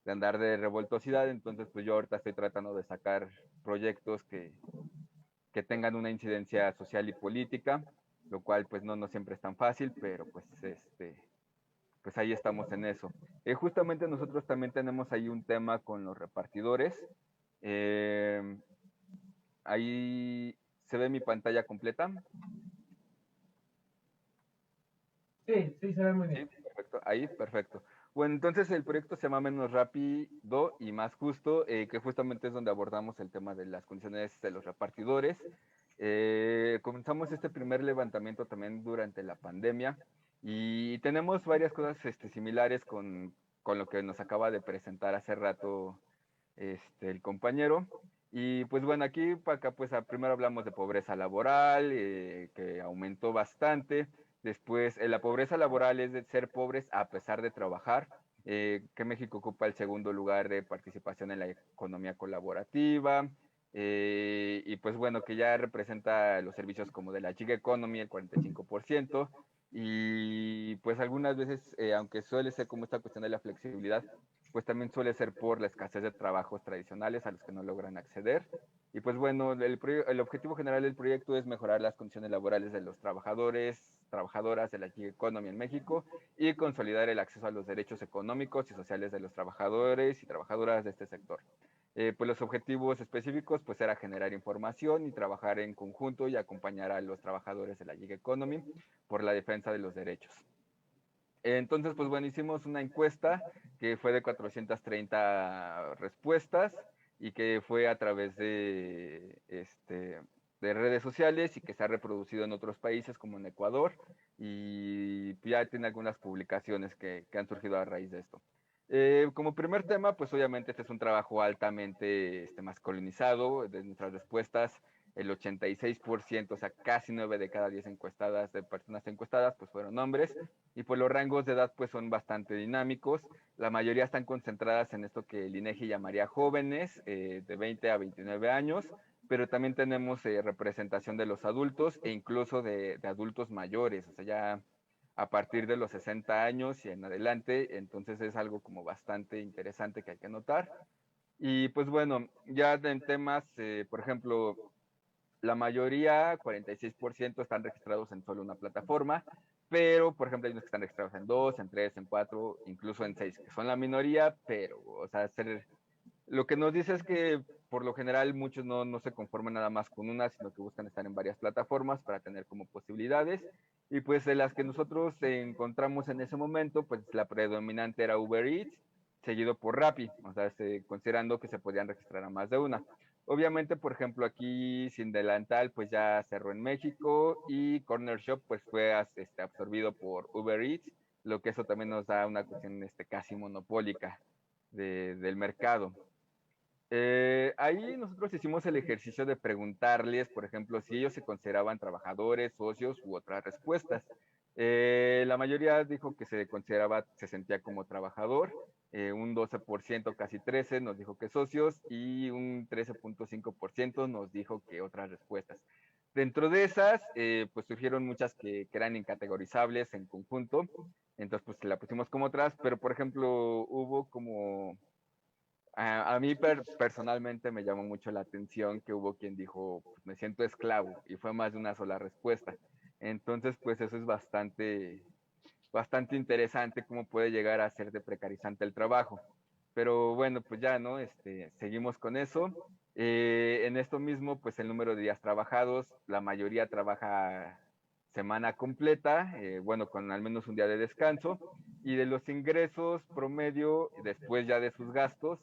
andar de revoltosidad. Entonces pues yo ahorita estoy tratando de sacar proyectos que tengan una incidencia social y política, lo cual pues no siempre es tan fácil, pero pues ahí estamos en eso. Justamente nosotros también tenemos ahí un tema con los repartidores. Ahí se ve mi pantalla completa. Sí, sí, se ve muy Sí, bien. perfecto. Ahí, perfecto. Bueno, entonces el proyecto se llama Menos Rápido y Más Justo, que justamente es donde abordamos el tema de las condiciones de los repartidores. Comenzamos este primer levantamiento también durante la pandemia, y tenemos varias cosas similares con lo que nos acaba de presentar hace rato el compañero. Y pues bueno, aquí para acá pues primero hablamos de pobreza laboral, que aumentó bastante. Después, la pobreza laboral es de ser pobres a pesar de trabajar, que México ocupa el segundo lugar de participación en la economía colaborativa, y pues bueno, que ya representa los servicios como de la gig economy, el 45%, y pues algunas veces, aunque suele ser como esta cuestión de la flexibilidad, pues también suele ser por la escasez de trabajos tradicionales a los que no logran acceder. Y pues bueno, el objetivo general del proyecto es mejorar las condiciones laborales de los trabajadoras de la gig economy en México, y consolidar el acceso a los derechos económicos y sociales de los trabajadores y trabajadoras de este sector. Pues los objetivos específicos pues era generar información y trabajar en conjunto y acompañar a los trabajadores de la gig economy por la defensa de los derechos. Entonces, pues bueno, hicimos una encuesta que fue de 430 respuestas, y que fue a través de redes sociales, y que se ha reproducido en otros países como en Ecuador, y ya tiene algunas publicaciones que han surgido a raíz de esto. Como primer tema, pues obviamente este es un trabajo altamente masculinizado. De nuestras respuestas, el 86%, o sea, casi 9 de cada 10 encuestadas, de personas encuestadas, pues fueron hombres, y pues los rangos de edad pues son bastante dinámicos. La mayoría están concentradas en esto que el INEGI llamaría jóvenes, de 20 a 29 años, pero también tenemos representación de los adultos, e incluso de adultos mayores, o sea, ya a partir de los 60 años y en adelante. Entonces es algo como bastante interesante que hay que notar. Y pues bueno, ya en temas, por ejemplo, la mayoría, 46%, están registrados en solo una plataforma, pero, por ejemplo, hay unos que están registrados en dos, en tres, en cuatro, incluso en seis, que son la minoría, pero, o sea, lo que nos dice es que, por lo general, muchos no se conforman nada más con una, sino que buscan estar en varias plataformas para tener como posibilidades. Y pues de las que nosotros encontramos en ese momento, pues la predominante era Uber Eats, seguido por Rappi, o sea, considerando que se podían registrar a más de una. Obviamente, por ejemplo, aquí Sin Delantal pues ya cerró en México, y Corner Shop pues fue absorbido por Uber Eats, lo que eso también nos da una cuestión casi monopólica del mercado. Ahí nosotros hicimos el ejercicio de preguntarles, por ejemplo, si ellos se consideraban trabajadores, socios u otras respuestas. La mayoría dijo que se sentía como trabajador, un 12%, casi 13%, nos dijo que socios, y un 13.5% nos dijo que otras respuestas. Dentro de esas, pues surgieron muchas que eran incategorizables en conjunto, entonces pues la pusimos como otras, pero por ejemplo hubo como... A mí personalmente me llamó mucho la atención que hubo quien dijo, pues, me siento esclavo, y fue más de una sola respuesta. Entonces, pues eso es bastante interesante cómo puede llegar a ser de precarizante el trabajo. Pero bueno, pues ya, ¿no? Seguimos con eso. En esto mismo, pues el número de días trabajados, la mayoría trabaja semana completa, bueno, con al menos un día de descanso, y de los ingresos promedio, después ya de sus gastos,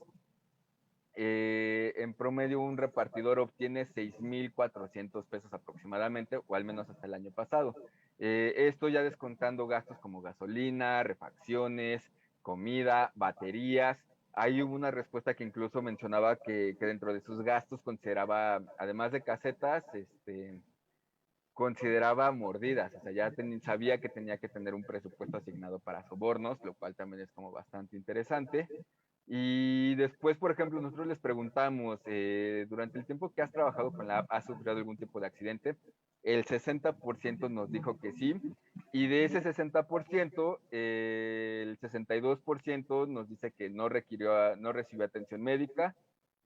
en promedio un repartidor obtiene 6,400 pesos aproximadamente, o al menos hasta el año pasado. Esto ya descontando gastos como gasolina, refacciones, comida, baterías. Ahí hubo una respuesta que incluso mencionaba que dentro de sus gastos consideraba, además de casetas, consideraba mordidas, o sea, ya sabía que tenía que tener un presupuesto asignado para sobornos, lo cual también es como bastante interesante. Y después, por ejemplo, nosotros les preguntamos, durante el tiempo que has trabajado con la app, ¿has sufrido algún tipo de accidente? El 60% nos dijo que sí, y de ese 60%, el 62% nos dice que no recibió atención médica,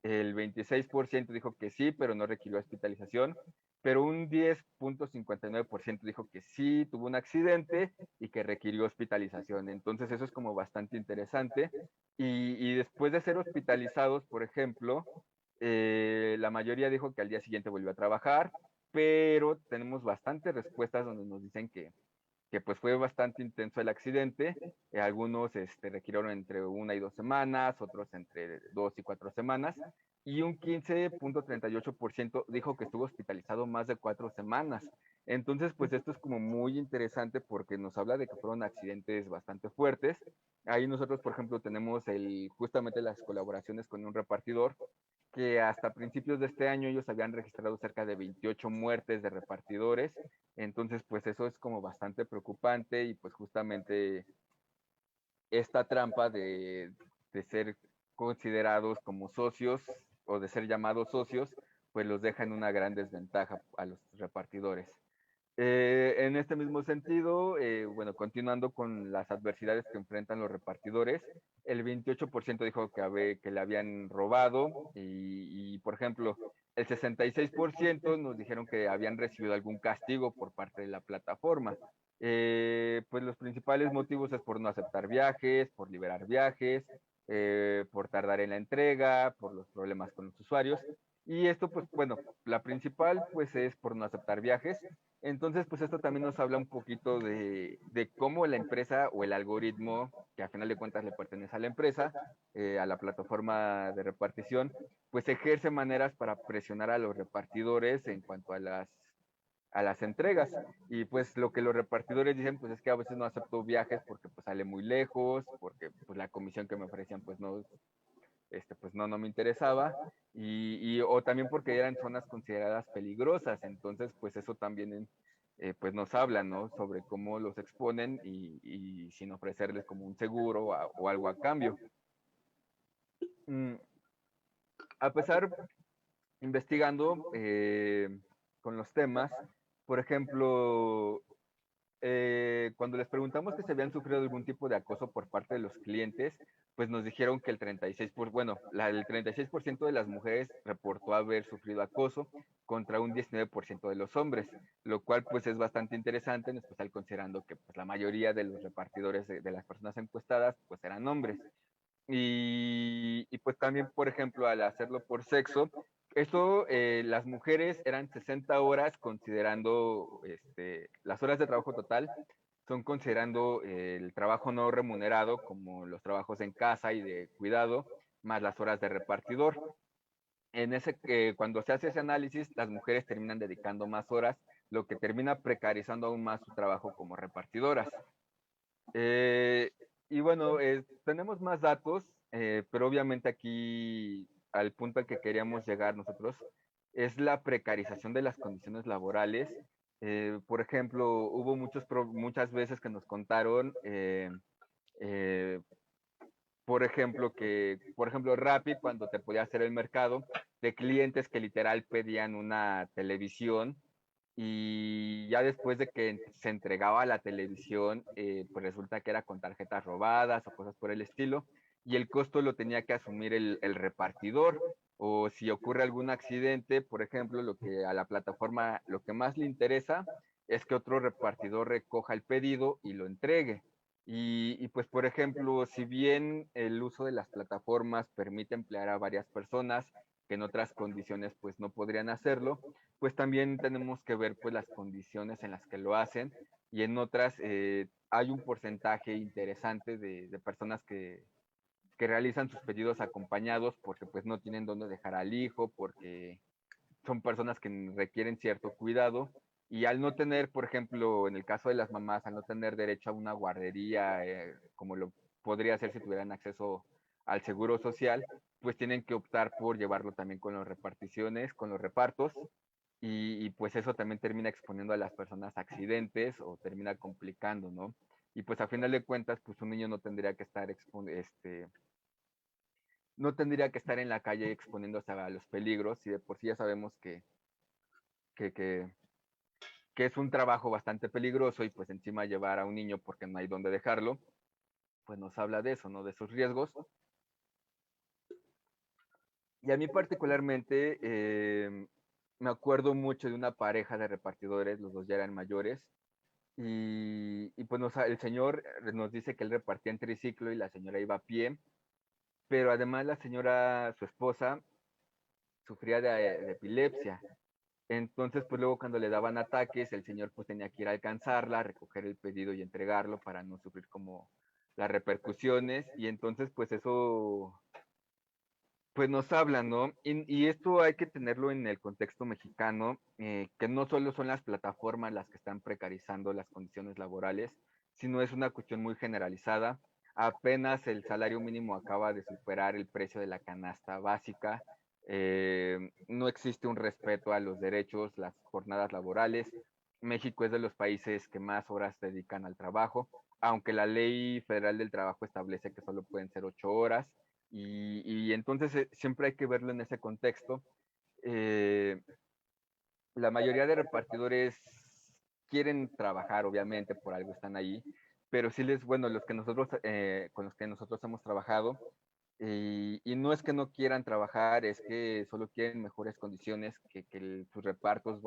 el 26% dijo que sí, pero no requirió hospitalización, pero un 10.59% dijo que sí, tuvo un accidente y que requirió hospitalización. Entonces eso es como bastante interesante. Y después de ser hospitalizados, por ejemplo, la mayoría dijo que al día siguiente volvió a trabajar, pero tenemos bastantes respuestas donde nos dicen que pues fue bastante intenso el accidente. Algunos requirieron entre 1 y 2 semanas, otros entre 2 y 4 semanas, y un 15.38% dijo que estuvo hospitalizado más de 4 semanas. Entonces, pues esto es como muy interesante porque nos habla de que fueron accidentes bastante fuertes. Ahí nosotros, por ejemplo, tenemos justamente las colaboraciones con un repartidor que hasta principios de este año ellos habían registrado cerca de 28 muertes de repartidores. Entonces, pues eso es como bastante preocupante, y pues justamente esta trampa de ser considerados como socios o de ser llamados socios, pues los deja en una gran desventaja a los repartidores. En este mismo sentido, bueno, continuando con las adversidades que enfrentan los repartidores, el 28% dijo que le habían robado, y, por ejemplo, el 66% nos dijeron que habían recibido algún castigo por parte de la plataforma. Pues los principales motivos es por no aceptar viajes, por liberar viajes, por tardar en la entrega, por los problemas con los usuarios. Y esto, pues bueno, la principal pues es por no aceptar viajes. Entonces, pues esto también nos habla un poquito de cómo la empresa o el algoritmo, que a final de cuentas le pertenece a la empresa, a la plataforma de repartición, pues ejerce maneras para presionar a los repartidores en cuanto a las entregas. Y pues lo que los repartidores dicen, pues es que a veces no acepto viajes porque pues sale muy lejos, porque pues la comisión que me ofrecían pues no, pues no me interesaba, o también porque eran zonas consideradas peligrosas. Entonces pues eso también pues nos habla, ¿no?, sobre cómo los exponen, y sin ofrecerles como un seguro o algo a cambio. A pesar, investigando con los temas, por ejemplo, cuando les preguntamos que se habían sufrido algún tipo de acoso por parte de los clientes, pues nos dijeron que el 36% de las mujeres reportó haber sufrido acoso contra un 19% de los hombres, lo cual pues es bastante interesante, en especial considerando que pues la mayoría de los repartidores de las personas encuestadas pues eran hombres. Y pues también, por ejemplo, al hacerlo por sexo, esto, las mujeres eran 60 horas considerando las horas de trabajo total, son considerando el trabajo no remunerado como los trabajos en casa y de cuidado, más las horas de repartidor. Cuando se hace ese análisis, las mujeres terminan dedicando más horas, lo que termina precarizando aún más su trabajo como repartidoras. Eh, y bueno, tenemos más datos, pero obviamente aquí al punto al que queríamos llegar nosotros es la precarización de las condiciones laborales. Por ejemplo, hubo muchas veces que nos contaron, eh, por ejemplo, Rappi, cuando te podía hacer el mercado, de clientes que literal pedían una televisión y ya después de que se entregaba la televisión, pues resulta que era con tarjetas robadas o cosas por el estilo, y el costo lo tenía que asumir el repartidor. O si ocurre algún accidente, por ejemplo, lo que a la plataforma lo que más le interesa es que otro repartidor recoja el pedido y lo entregue. Pues, por ejemplo, si bien el uso de las plataformas permite emplear a varias personas que en otras condiciones pues no podrían hacerlo, pues también tenemos que ver pues las condiciones en las que lo hacen y en otras hay un porcentaje interesante de personas que realizan sus pedidos acompañados porque pues no tienen dónde dejar al hijo, porque son personas que requieren cierto cuidado y al no tener, por ejemplo, en el caso de las mamás, al no tener derecho a una guardería, como lo podría ser si tuvieran acceso al seguro social, pues tienen que optar por llevarlo también con las reparticiones, con los repartos, pues eso también termina exponiendo a las personas a accidentes o termina complicando, ¿no? Y pues a final de cuentas, pues un niño no tendría que estar no tendría que estar en la calle exponiéndose a los peligros y de por sí ya sabemos que, que, que es un trabajo bastante peligroso y pues encima llevar a un niño porque no hay dónde dejarlo, pues nos habla de eso, ¿no? De sus riesgos. Y a mí particularmente me acuerdo mucho de una pareja de repartidores, los dos ya eran mayores, pues el señor nos dice que él repartía en triciclo y la señora iba a pie, pero además la señora, su esposa, sufría de epilepsia. Entonces, pues luego cuando le daban ataques, el señor pues tenía que ir a alcanzarla, recoger el pedido y entregarlo para no sufrir como las repercusiones. Y entonces, pues eso, pues nos habla, ¿no? Y esto hay que tenerlo en el contexto mexicano, que no solo son las plataformas las que están precarizando las condiciones laborales, sino es una cuestión muy generalizada. Apenas el salario mínimo acaba de superar el precio de la canasta básica. No existe un respeto a los derechos, las jornadas laborales. México es de los países que más horas dedican al trabajo, aunque la ley federal del trabajo establece que solo pueden ser 8 horas. Entonces siempre hay que verlo en ese contexto. Eh, la mayoría de repartidores quieren trabajar, obviamente, por algo están ahí, pero sí bueno, los que nosotros, con los que nosotros hemos trabajado, y no es que no quieran trabajar, es que solo quieren mejores condiciones, que sus repartos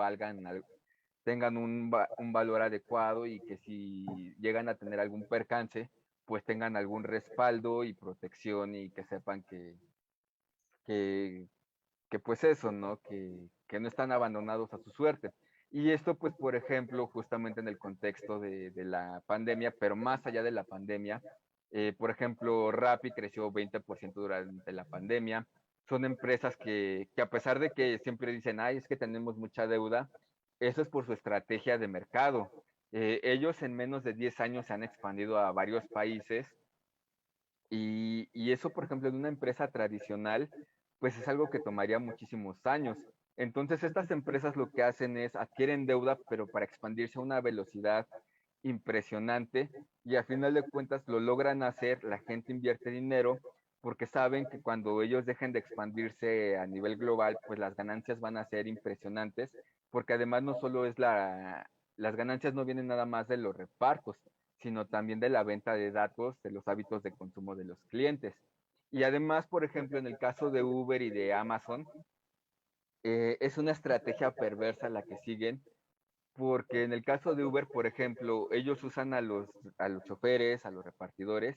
tengan un valor adecuado y que si llegan a tener algún percance, pues tengan algún respaldo y protección y que sepan que, que pues eso, ¿no? Que no están abandonados a su suerte. Y esto, pues, por ejemplo, justamente en el contexto de la pandemia, pero más allá de la pandemia, por ejemplo, Rappi creció 20% durante la pandemia. Son empresas que a pesar de que siempre dicen, ay, es que tenemos mucha deuda, eso es por su estrategia de mercado. Ellos en menos de 10 años se han expandido a varios países y eso, por ejemplo, en una empresa tradicional, pues es algo que tomaría muchísimos años. Entonces, estas empresas lo que hacen es adquieren deuda, pero para expandirse a una velocidad impresionante y a final de cuentas lo logran hacer, la gente invierte dinero porque saben que cuando ellos dejen de expandirse a nivel global, pues las ganancias van a ser impresionantes, porque además no solo es las ganancias no vienen nada más de los repartos, sino también de la venta de datos, de los hábitos de consumo de los clientes. Y además, por ejemplo, en el caso de Uber y de Amazon, es una estrategia perversa la que siguen, porque en el caso de Uber, por ejemplo, ellos usan a los choferes, a los repartidores,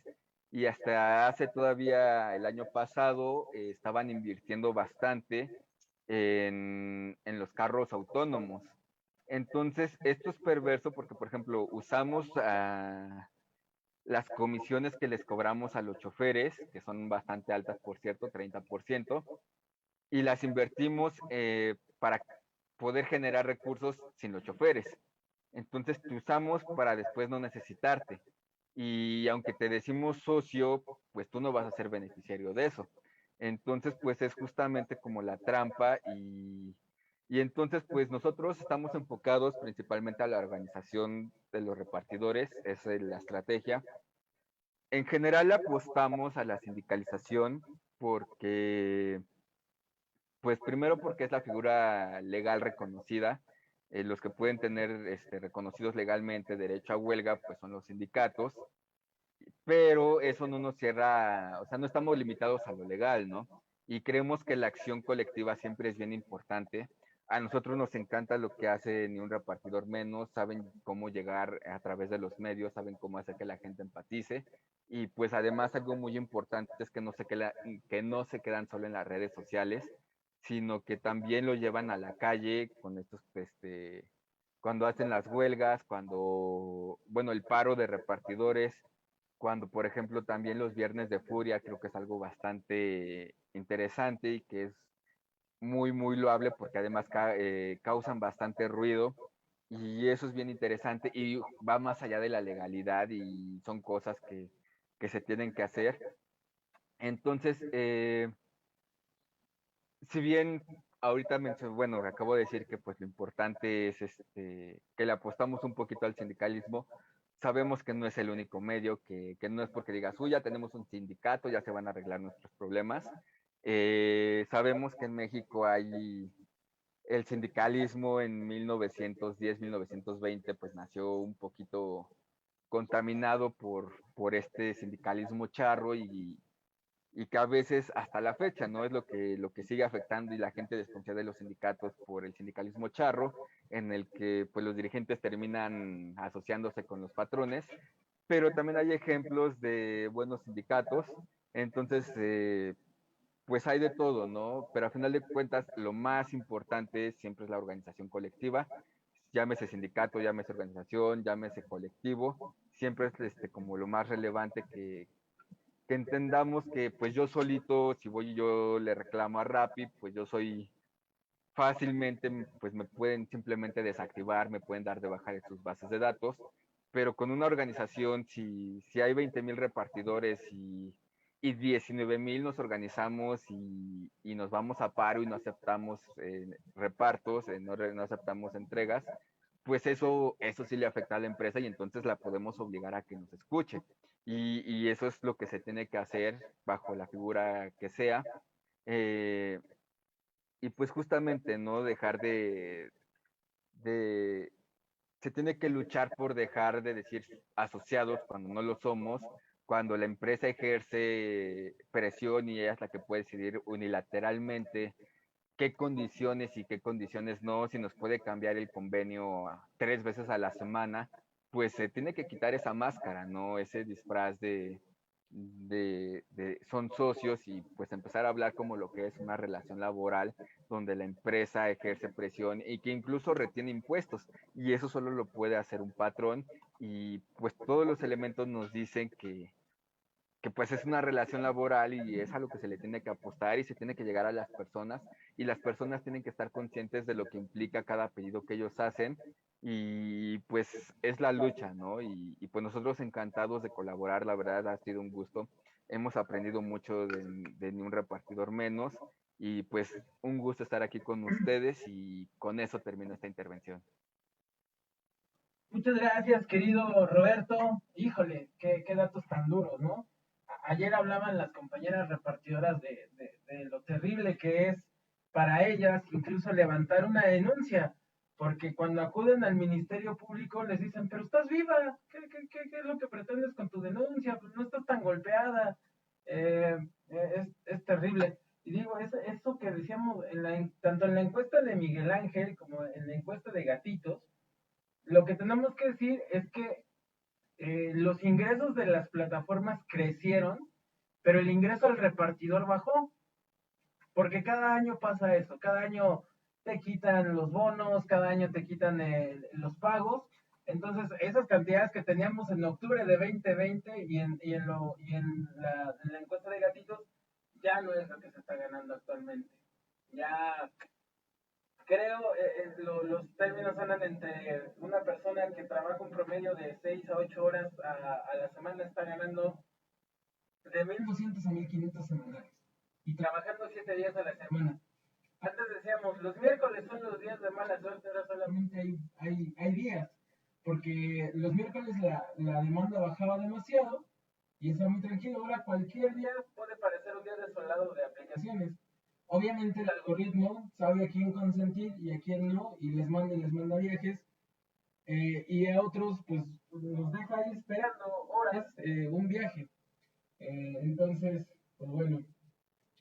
y hasta hace todavía el año pasado estaban invirtiendo bastante en los carros autónomos. Entonces, esto es perverso porque, por ejemplo, usamos las comisiones que les cobramos a los choferes, que son bastante altas, por cierto, 30%, y las invertimos para poder generar recursos sin los choferes. Entonces te usamos para después no necesitarte. y aunque te decimos socio, pues tú no vas a ser beneficiario de eso. Entonces, pues es justamente como la trampa y entonces, pues nosotros estamos enfocados principalmente a la organización de los repartidores, esa es la estrategia. En general apostamos a la sindicalización porque, pues primero porque es la figura legal reconocida. Los que pueden tener reconocidos legalmente derecho a huelga, pues son los sindicatos, pero eso no nos cierra, o sea, no estamos limitados a lo legal, ¿no? Y creemos que la acción colectiva siempre es bien importante. A nosotros nos encanta lo que hace Ni un Repartidor Menos, saben cómo llegar a través de los medios, saben cómo hacer que la gente empatice. Y pues además algo muy importante es que no se quedan solo en las redes sociales, sino que también lo llevan a la calle con estos, cuando hacen las huelgas, cuando, bueno, el paro de repartidores, cuando, por ejemplo, también los viernes de furia, creo que es algo bastante interesante y que es muy, muy loable porque además causan bastante ruido y eso es bien interesante y va más allá de la legalidad y son cosas que se tienen que hacer. Entonces, si bien ahorita bueno, acabo de decir que pues lo importante es que le apostamos un poquito al sindicalismo, sabemos que no es el único medio, que no es porque digas, uy, ya tenemos un sindicato, ya se van a arreglar nuestros problemas. Sabemos que en México hay el sindicalismo en 1910, 1920, pues nació un poquito contaminado por este sindicalismo charro y que a veces hasta la fecha no es lo que sigue afectando y la gente desconfía de los sindicatos por el sindicalismo charro, en el que pues los dirigentes terminan asociándose con los patrones, pero también hay ejemplos de buenos sindicatos, entonces pues hay de todo, ¿no? Pero a final de cuentas lo más importante siempre es la organización colectiva, llámese sindicato, llámese organización, llámese colectivo, siempre es como lo más relevante que entendamos que pues yo solito, si voy y yo le reclamo a Rappi, pues yo soy fácilmente, pues me pueden simplemente desactivar, me pueden dar de baja de sus bases de datos, pero con una organización, si hay 20,000 repartidores y 19,000 nos organizamos y nos vamos a paro y no aceptamos repartos, no aceptamos entregas, pues eso sí le afecta a la empresa y entonces la podemos obligar a que nos escuche. Y eso es lo que se tiene que hacer bajo la figura que sea. Eh, y pues justamente, ¿no? De, se tiene que luchar por dejar de decir asociados cuando no lo somos, cuando la empresa ejerce presión y ella es la que puede decidir unilateralmente qué condiciones y qué condiciones no, si nos puede cambiar el convenio 3 veces a la semana, pues se tiene que quitar esa máscara, ¿no? Ese disfraz de son socios y pues empezar a hablar como lo que es una relación laboral donde la empresa ejerce presión y que incluso retiene impuestos y eso solo lo puede hacer un patrón y pues todos los elementos nos dicen que pues es una relación laboral y es a lo que se le tiene que apostar y se tiene que llegar a las personas y las personas tienen que estar conscientes de lo que implica cada pedido que ellos hacen y pues es la lucha, ¿no? Y pues nosotros encantados de colaborar, la verdad ha sido un gusto, hemos aprendido mucho de Ni un Repartidor Menos y pues un gusto estar aquí con ustedes y con eso termino esta intervención. Muchas gracias, querido Roberto. Híjole, qué datos tan duros, ¿no? Ayer hablaban las compañeras repartidoras de lo terrible que es para ellas incluso levantar una denuncia, porque cuando acuden al Ministerio Público les dicen, pero estás viva, ¿qué es lo que pretendes con tu denuncia? Pues no estás tan golpeada. Es terrible. Y digo, eso que decíamos, tanto en la encuesta de Miguel Ángel como en la encuesta de Gatitos, lo que tenemos que decir es que los ingresos de las plataformas crecieron, pero el ingreso al repartidor bajó, porque cada año pasa eso, cada año te quitan los bonos, cada año te quitan los pagos, entonces esas cantidades que teníamos en octubre de 2020 en la encuesta de Gatitos, ya no es lo que se está ganando actualmente. Ya creo, los términos andan entre una persona que trabaja un promedio de 6 a 8 horas a la semana está ganando de 1.200 a 1.500 semanales y trabajando 7 días a la semana. Antes decíamos, los miércoles son los días de mala suerte, ahora solamente hay días, porque los miércoles la demanda bajaba demasiado y está muy tranquilo. Ahora cualquier día puede parecer un día desolado de aplicaciones. Obviamente el algoritmo sabe a quién consentir y a quién no, y les manda viajes, y a otros pues nos deja ahí esperando horas un viaje. Entonces, pues bueno,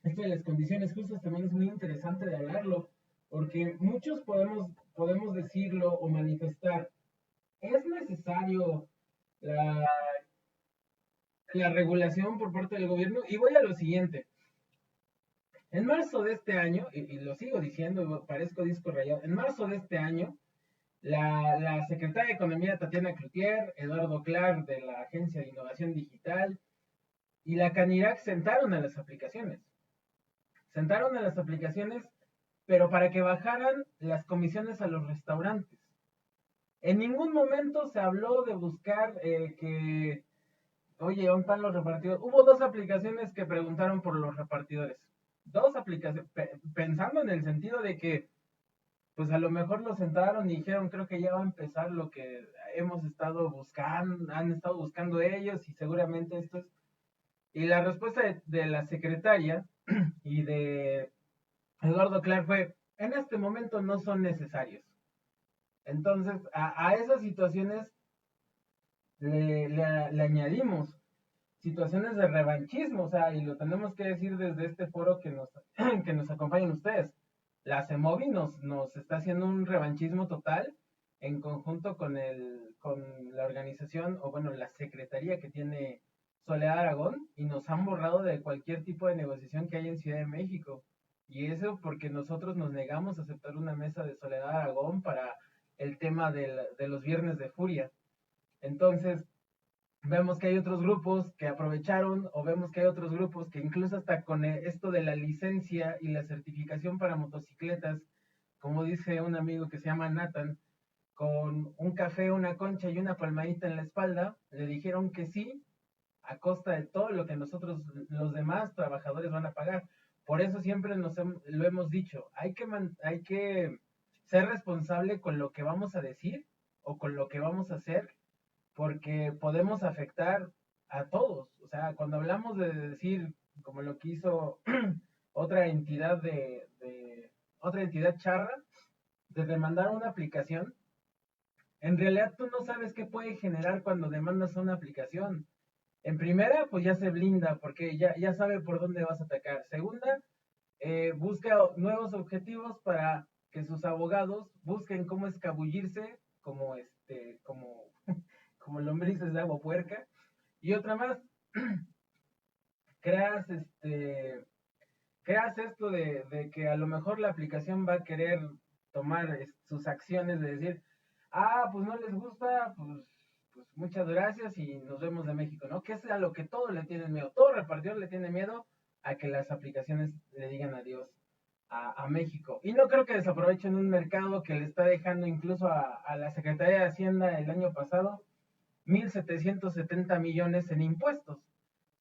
esto de las condiciones justas también es muy interesante de hablarlo, porque muchos podemos decirlo o manifestar, es necesario la, la regulación por parte del gobierno, y voy a lo siguiente. En marzo de este año, y lo sigo diciendo, parezco disco rayado, en marzo de este año, la secretaria de Economía Tatiana Cloutier, Eduardo Clark de la Agencia de Innovación Digital y la Canirac sentaron a las aplicaciones. Pero para que bajaran las comisiones a los restaurantes. En ningún momento se habló de buscar oye, ¿dónde están los repartidores? Hubo 2 aplicaciones que preguntaron por los repartidores. 2 aplicaciones, pensando en el sentido de que, pues a lo mejor los sentaron y dijeron, creo que ya va a empezar lo que hemos estado buscando, han estado buscando ellos y seguramente esto es... Y la respuesta de la secretaria y de Eduardo Clark fue, en este momento no son necesarios. Entonces, a esas situaciones le añadimos situaciones de revanchismo, o sea, y lo tenemos que decir desde este foro que nos acompañan ustedes. La CEMOVI nos está haciendo un revanchismo total en conjunto con la organización, o bueno, la secretaría que tiene Soledad Aragón, y nos han borrado de cualquier tipo de negociación que haya en Ciudad de México. Y eso porque nosotros nos negamos a aceptar una mesa de Soledad Aragón para el tema de los viernes de furia. Entonces, vemos que hay otros grupos que aprovecharon, o vemos que hay otros grupos que incluso hasta con esto de la licencia y la certificación para motocicletas, como dice un amigo que se llama Nathan, con un café, una concha y una palmadita en la espalda, le dijeron que sí, a costa de todo lo que nosotros, los demás trabajadores, van a pagar. Por eso siempre lo hemos dicho, hay que ser responsable con lo que vamos a decir o con lo que vamos a hacer, porque podemos afectar a todos. O sea, cuando hablamos de decir, como lo que hizo otra entidad otra entidad charra, de demandar una aplicación, en realidad tú no sabes qué puede generar cuando demandas una aplicación. En primera, pues ya se blinda, porque ya sabe por dónde vas a atacar. Segunda, busca nuevos objetivos para que sus abogados busquen cómo escabullirse como como lombrices de agua puerca. Y otra más, creas esto de que a lo mejor la aplicación va a querer tomar sus acciones de decir, pues no les gusta, pues muchas gracias y nos vemos de México, ¿no? Que es a lo que todos le tienen miedo, todo repartidor le tiene miedo a que las aplicaciones le digan adiós a México. Y no creo que desaprovechen un mercado que le está dejando incluso a la Secretaría de Hacienda el año pasado 1.770 millones en impuestos,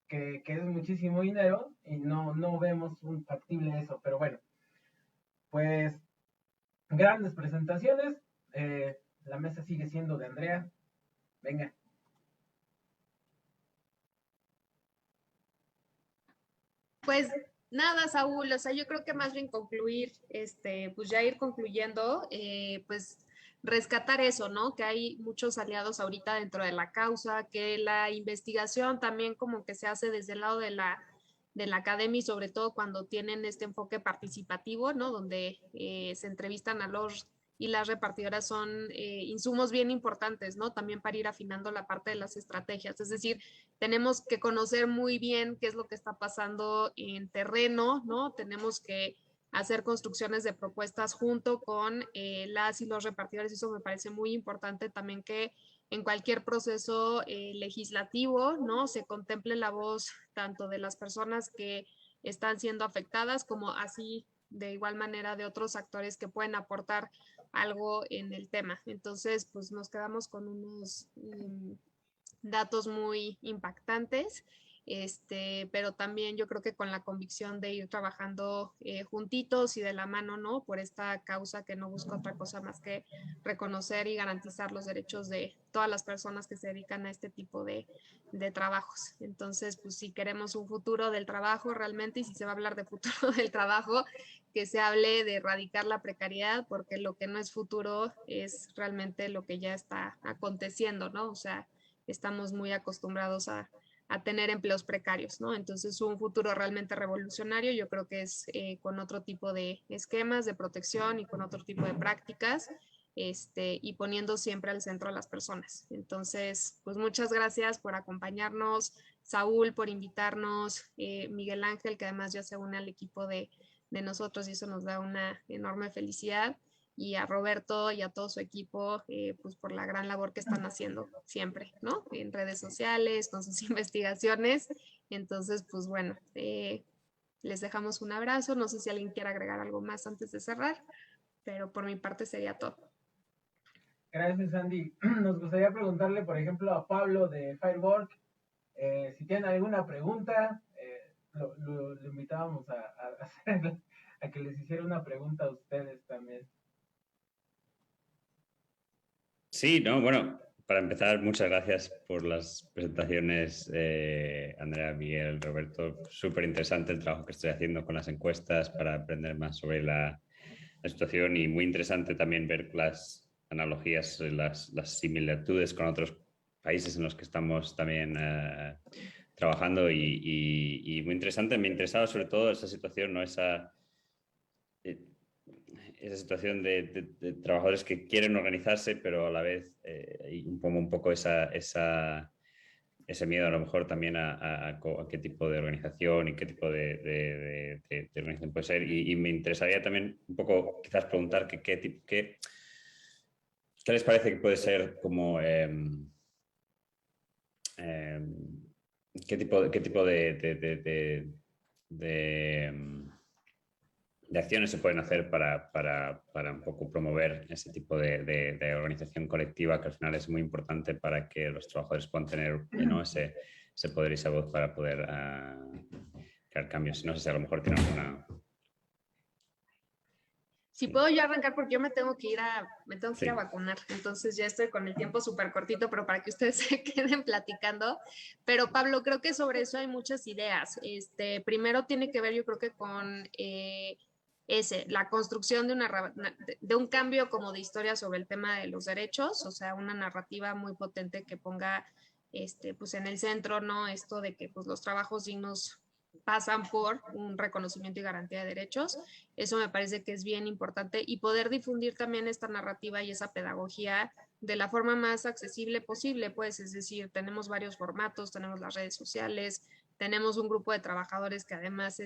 que es muchísimo dinero y no vemos un factible eso. Pero bueno, pues grandes presentaciones. La mesa sigue siendo de Andrea. Venga. Pues nada, Saúl, o sea, yo creo que más bien concluir, pues ya ir concluyendo, pues rescatar eso, ¿no? Que hay muchos aliados ahorita dentro de la causa, que la investigación también como que se hace desde el lado de la academia y sobre todo cuando tienen este enfoque participativo, ¿no? Donde se entrevistan a los y las repartidoras son insumos bien importantes, ¿no? También para ir afinando la parte de las estrategias. Es decir, tenemos que conocer muy bien qué es lo que está pasando en terreno, ¿no? Tenemos que hacer construcciones de propuestas junto con las y los repartidores. Eso me parece muy importante también que en cualquier proceso legislativo, ¿no? Se contemple la voz tanto de las personas que están siendo afectadas como así de igual manera de otros actores que pueden aportar algo en el tema. Entonces, pues nos quedamos con unos datos muy impactantes, pero también yo creo que con la convicción de ir trabajando juntitos y de la mano, ¿no? Por esta causa que no busca otra cosa más que reconocer y garantizar los derechos de todas las personas que se dedican a este tipo de trabajos. Entonces, pues si queremos un futuro del trabajo realmente, y si se va a hablar de futuro del trabajo, que se hable de erradicar la precariedad, porque lo que no es futuro es realmente lo que ya está aconteciendo, ¿no? O sea, estamos muy acostumbrados a tener empleos precarios, ¿no? Entonces, un futuro realmente revolucionario yo creo que es con otro tipo de esquemas de protección y con otro tipo de prácticas, y poniendo siempre al centro a las personas. Entonces, pues muchas gracias por acompañarnos, Saúl por invitarnos, Miguel Ángel, que además ya se une al equipo de nosotros y eso nos da una enorme felicidad, y a Roberto y a todo su equipo, pues por la gran labor que están haciendo siempre, ¿no? En redes sociales, con sus investigaciones. Entonces, pues bueno, les dejamos un abrazo. No sé si alguien quiere agregar algo más antes de cerrar, pero por mi parte sería todo. Gracias, Andy. Nos gustaría preguntarle, por ejemplo, a Pablo de Firework, si tienen alguna pregunta, lo invitábamos a que les hiciera una pregunta a ustedes también. Sí, no, bueno, para empezar, muchas gracias por las presentaciones, Andrea, Miguel, Roberto. Súper interesante el trabajo que estoy haciendo con las encuestas para aprender más sobre la situación, y muy interesante también ver las analogías, las similitudes con otros países en los que estamos también trabajando, y muy interesante. Me interesaba sobre todo esa situación, ¿no? Esa situación de trabajadores que quieren organizarse, pero a la vez un poco ese miedo a lo mejor también a qué tipo de organización y qué tipo de organización puede ser. Y me interesaría también un poco quizás preguntar qué les parece que puede ser como qué tipo de acciones se pueden hacer para un poco promover ese tipo de organización colectiva, que al final es muy importante para que los trabajadores puedan tener, ¿no? ese poder y esa voz para poder crear cambios. No sé si a lo mejor tienen alguna... Si puedo yo arrancar, porque yo me tengo que ir a vacunar, entonces ya estoy con el tiempo súper cortito, pero para que ustedes se queden platicando. Pero Pablo, creo que sobre eso hay muchas ideas. Primero tiene que ver, yo creo que con la construcción de un cambio como de historia sobre el tema de los derechos, o sea, una narrativa muy potente que ponga pues en el centro, ¿no? Esto de que pues los trabajos dignos pasan por un reconocimiento y garantía de derechos. Eso me parece que es bien importante, y poder difundir también esta narrativa y esa pedagogía de la forma más accesible posible, pues, es decir, tenemos varios formatos, tenemos las redes sociales, tenemos un grupo de trabajadores que además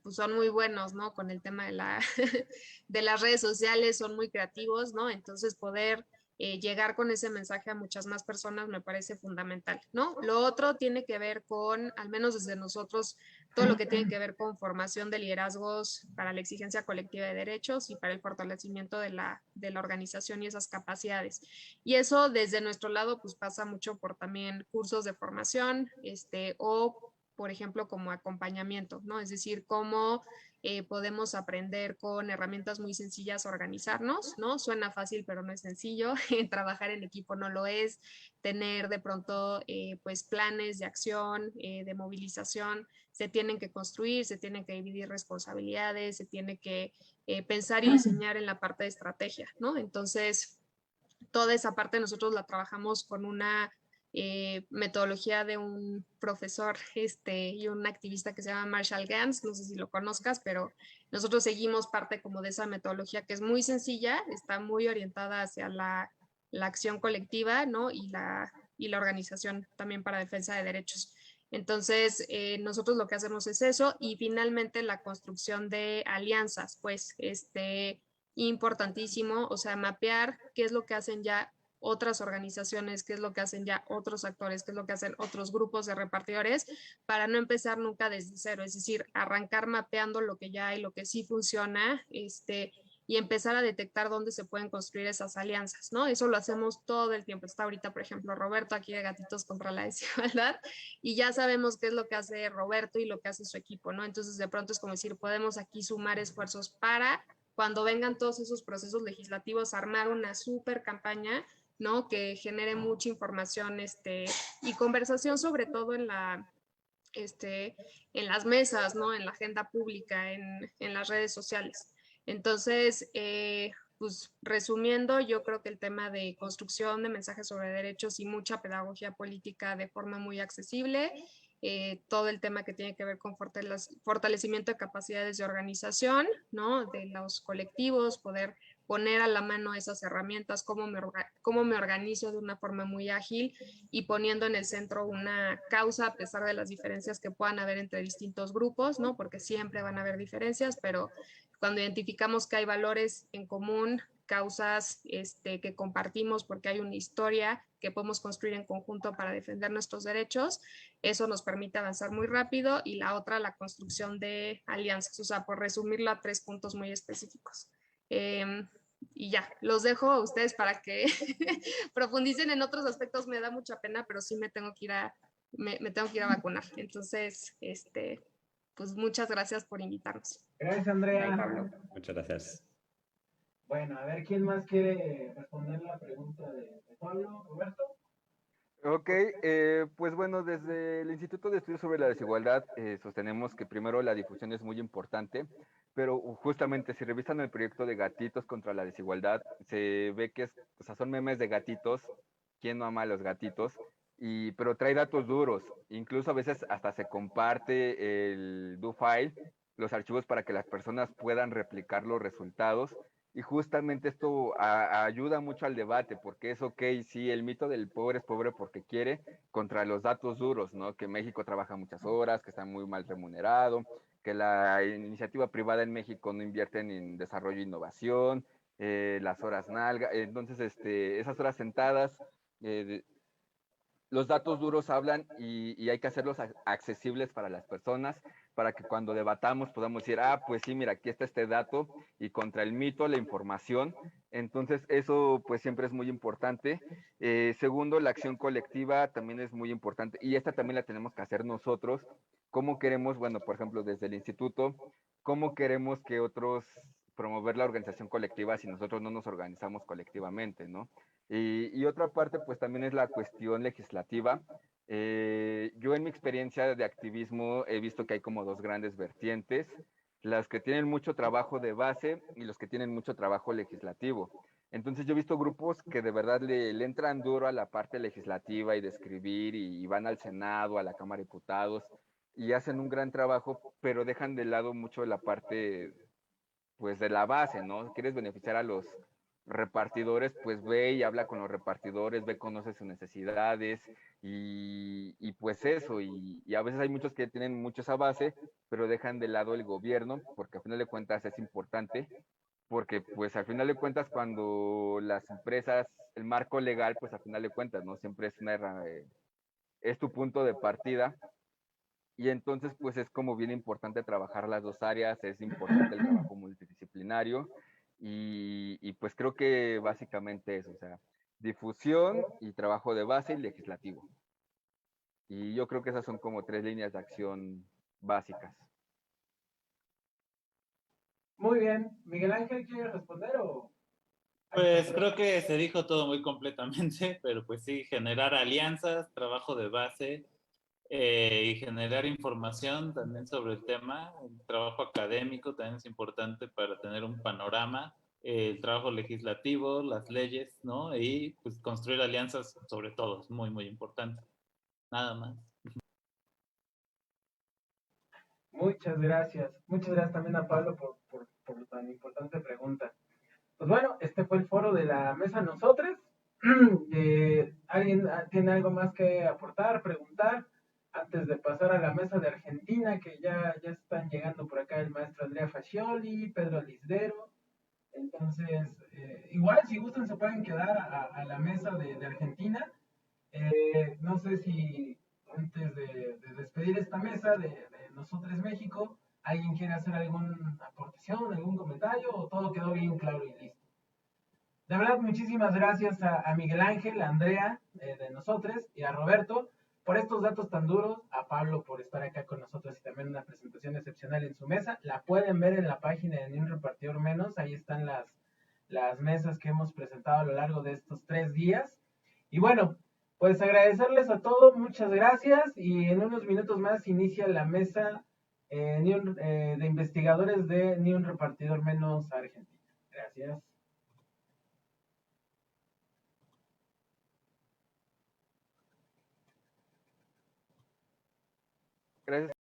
pues son muy buenos, ¿no? Con el tema de las redes sociales, son muy creativos, ¿no? Entonces poder llegar con ese mensaje a muchas más personas me parece fundamental, ¿no? Lo otro tiene que ver con, al menos desde nosotros, todo lo que tiene que ver con formación de liderazgos para la exigencia colectiva de derechos y para el fortalecimiento de la organización y esas capacidades. Y eso desde nuestro lado pues pasa mucho por también cursos de formación, o por ejemplo como acompañamiento, ¿no? Es decir, cómo podemos aprender con herramientas muy sencillas a organizarnos, ¿no? Suena fácil, pero no es sencillo. Trabajar en equipo no lo es. Tener de pronto, pues, planes de acción, de movilización, se tienen que construir, se tienen que dividir responsabilidades, se tiene que pensar y diseñar en la parte de estrategia, ¿no? Entonces, toda esa parte nosotros la trabajamos con una metodología de un profesor y un activista que se llama Marshall Gans, no sé si lo conozcas, pero nosotros seguimos parte como de esa metodología que es muy sencilla, está muy orientada hacia la acción colectiva, ¿no? Y la organización también para defensa de derechos. Entonces, nosotros lo que hacemos es eso, y finalmente la construcción de alianzas, pues, importantísimo, o sea, mapear qué es lo que hacen ya otras organizaciones, qué es lo que hacen ya otros actores, qué es lo que hacen otros grupos de repartidores, para no empezar nunca desde cero, es decir, arrancar mapeando lo que ya hay, lo que sí funciona, y empezar a detectar dónde se pueden construir esas alianzas, ¿no? Eso lo hacemos todo el tiempo. Está ahorita, por ejemplo, Roberto aquí de Gatitos contra la Desigualdad, y ya sabemos qué es lo que hace Roberto y lo que hace su equipo, ¿no? Entonces, de pronto es como decir, podemos aquí sumar esfuerzos para cuando vengan todos esos procesos legislativos, armar una súper campaña, ¿no? Que genere mucha información y conversación, sobre todo en las mesas, ¿no? En la agenda pública, en las redes sociales. Entonces, pues resumiendo, yo creo que el tema de construcción de mensajes sobre derechos y mucha pedagogía política de forma muy accesible, todo el tema que tiene que ver con fortalecimiento de capacidades de organización, ¿no? De los colectivos, poder poner a la mano esas herramientas, cómo me organizo de una forma muy ágil y poniendo en el centro una causa a pesar de las diferencias que puedan haber entre distintos grupos, ¿no? Porque siempre van a haber diferencias, pero cuando identificamos que hay valores en común, causas que compartimos porque hay una historia que podemos construir en conjunto para defender nuestros derechos, eso nos permite avanzar muy rápido. Y la otra, la construcción de alianzas, o sea, por resumirlo a 3 puntos muy específicos. Y ya, los dejo a ustedes para que profundicen en otros aspectos. Me da mucha pena, pero sí me tengo que ir a vacunar. Entonces, pues muchas gracias por invitarnos. Gracias, Bye, Andrea. Pablo. Muchas gracias. Bueno, a ver, ¿quién más quiere responder la pregunta de Pablo? ¿Roberto? Ok, pues bueno, desde el Instituto de Estudios sobre la Desigualdad sostenemos que primero la difusión es muy importante, pero justamente si revisan el proyecto de Gatitos contra la Desigualdad, se ve que o sea, son memes de gatitos, ¿quién no ama a los gatitos? Pero trae datos duros, incluso a veces hasta se comparte el do file, los archivos para que las personas puedan replicar los resultados. Y justamente esto ayuda mucho al debate, porque es ok, sí, el mito del pobre es pobre porque quiere, contra los datos duros, ¿no? Que México trabaja muchas horas, que está muy mal remunerado, que la iniciativa privada en México no invierte en desarrollo e innovación, las horas nalga, entonces esas horas sentadas, los datos duros hablan y hay que hacerlos accesibles para las personas, para que cuando debatamos podamos decir, pues sí, mira, aquí está este dato, y contra el mito, la información. Entonces, eso pues siempre es muy importante. Segundo, la acción colectiva también es muy importante, y esta también la tenemos que hacer nosotros. ¿Cómo queremos, bueno, por ejemplo, desde el instituto, cómo queremos que otros promover la organización colectiva si nosotros no nos organizamos colectivamente, ¿no? Y otra parte, pues también es la cuestión legislativa. Yo en mi experiencia de activismo he visto que hay como dos grandes vertientes, las que tienen mucho trabajo de base y los que tienen mucho trabajo legislativo. Entonces yo he visto grupos que de verdad le entran duro a la parte legislativa y de escribir, y van al Senado, a la Cámara de Diputados, y hacen un gran trabajo, pero dejan de lado mucho la parte pues de la base, ¿no? Quieres beneficiar a los repartidores, pues ve y habla con los repartidores, ve, conoce sus necesidades, y pues eso, y a veces hay muchos que tienen mucho esa base, pero dejan de lado el gobierno, porque al final de cuentas es importante, porque pues al final de cuentas cuando las empresas, el marco legal, pues al final de cuentas, ¿no? Siempre es tu punto de partida. Y entonces, pues es como bien importante trabajar las dos áreas, es importante el trabajo multidisciplinario, y pues creo que básicamente eso, o sea, difusión y trabajo de base y legislativo. Y yo creo que esas son como 3 líneas de acción básicas. Muy bien. ¿Miguel Ángel quiere responder o...? Pues creo que se dijo todo muy completamente, pero pues sí, generar alianzas, trabajo de base, y generar información también sobre el tema. El trabajo académico también es importante para tener un panorama, el trabajo legislativo, las leyes, ¿no? Y pues construir alianzas sobre todo, es muy, muy importante. Nada más. Muchas gracias. Muchas gracias también a Pablo por tan importante pregunta. Pues bueno, este fue el foro de la mesa nosotros. ¿Alguien tiene algo más que aportar, preguntar? Antes de pasar a la mesa de Argentina, que ya están llegando por acá el maestro Andrea Fascioli, Pedro Lisdero, Entonces, igual si gustan se pueden quedar a la mesa de Argentina. No sé si antes de despedir esta mesa de Nosotros México, alguien quiere hacer alguna aportación, algún comentario, o todo quedó bien claro y listo. De verdad, muchísimas gracias a Miguel Ángel, a Andrea de Nosotros y a Roberto por estos datos tan duros, a Pablo por estar acá con nosotros y también una presentación excepcional en su mesa. La pueden ver en la página de Ni un Repartidor Menos, ahí están las mesas que hemos presentado a lo largo de estos 3 días. Y bueno, pues agradecerles a todos, muchas gracias, y en unos minutos más inicia la mesa de investigadores de Ni un Repartidor Menos Argentina. Gracias. Gracias.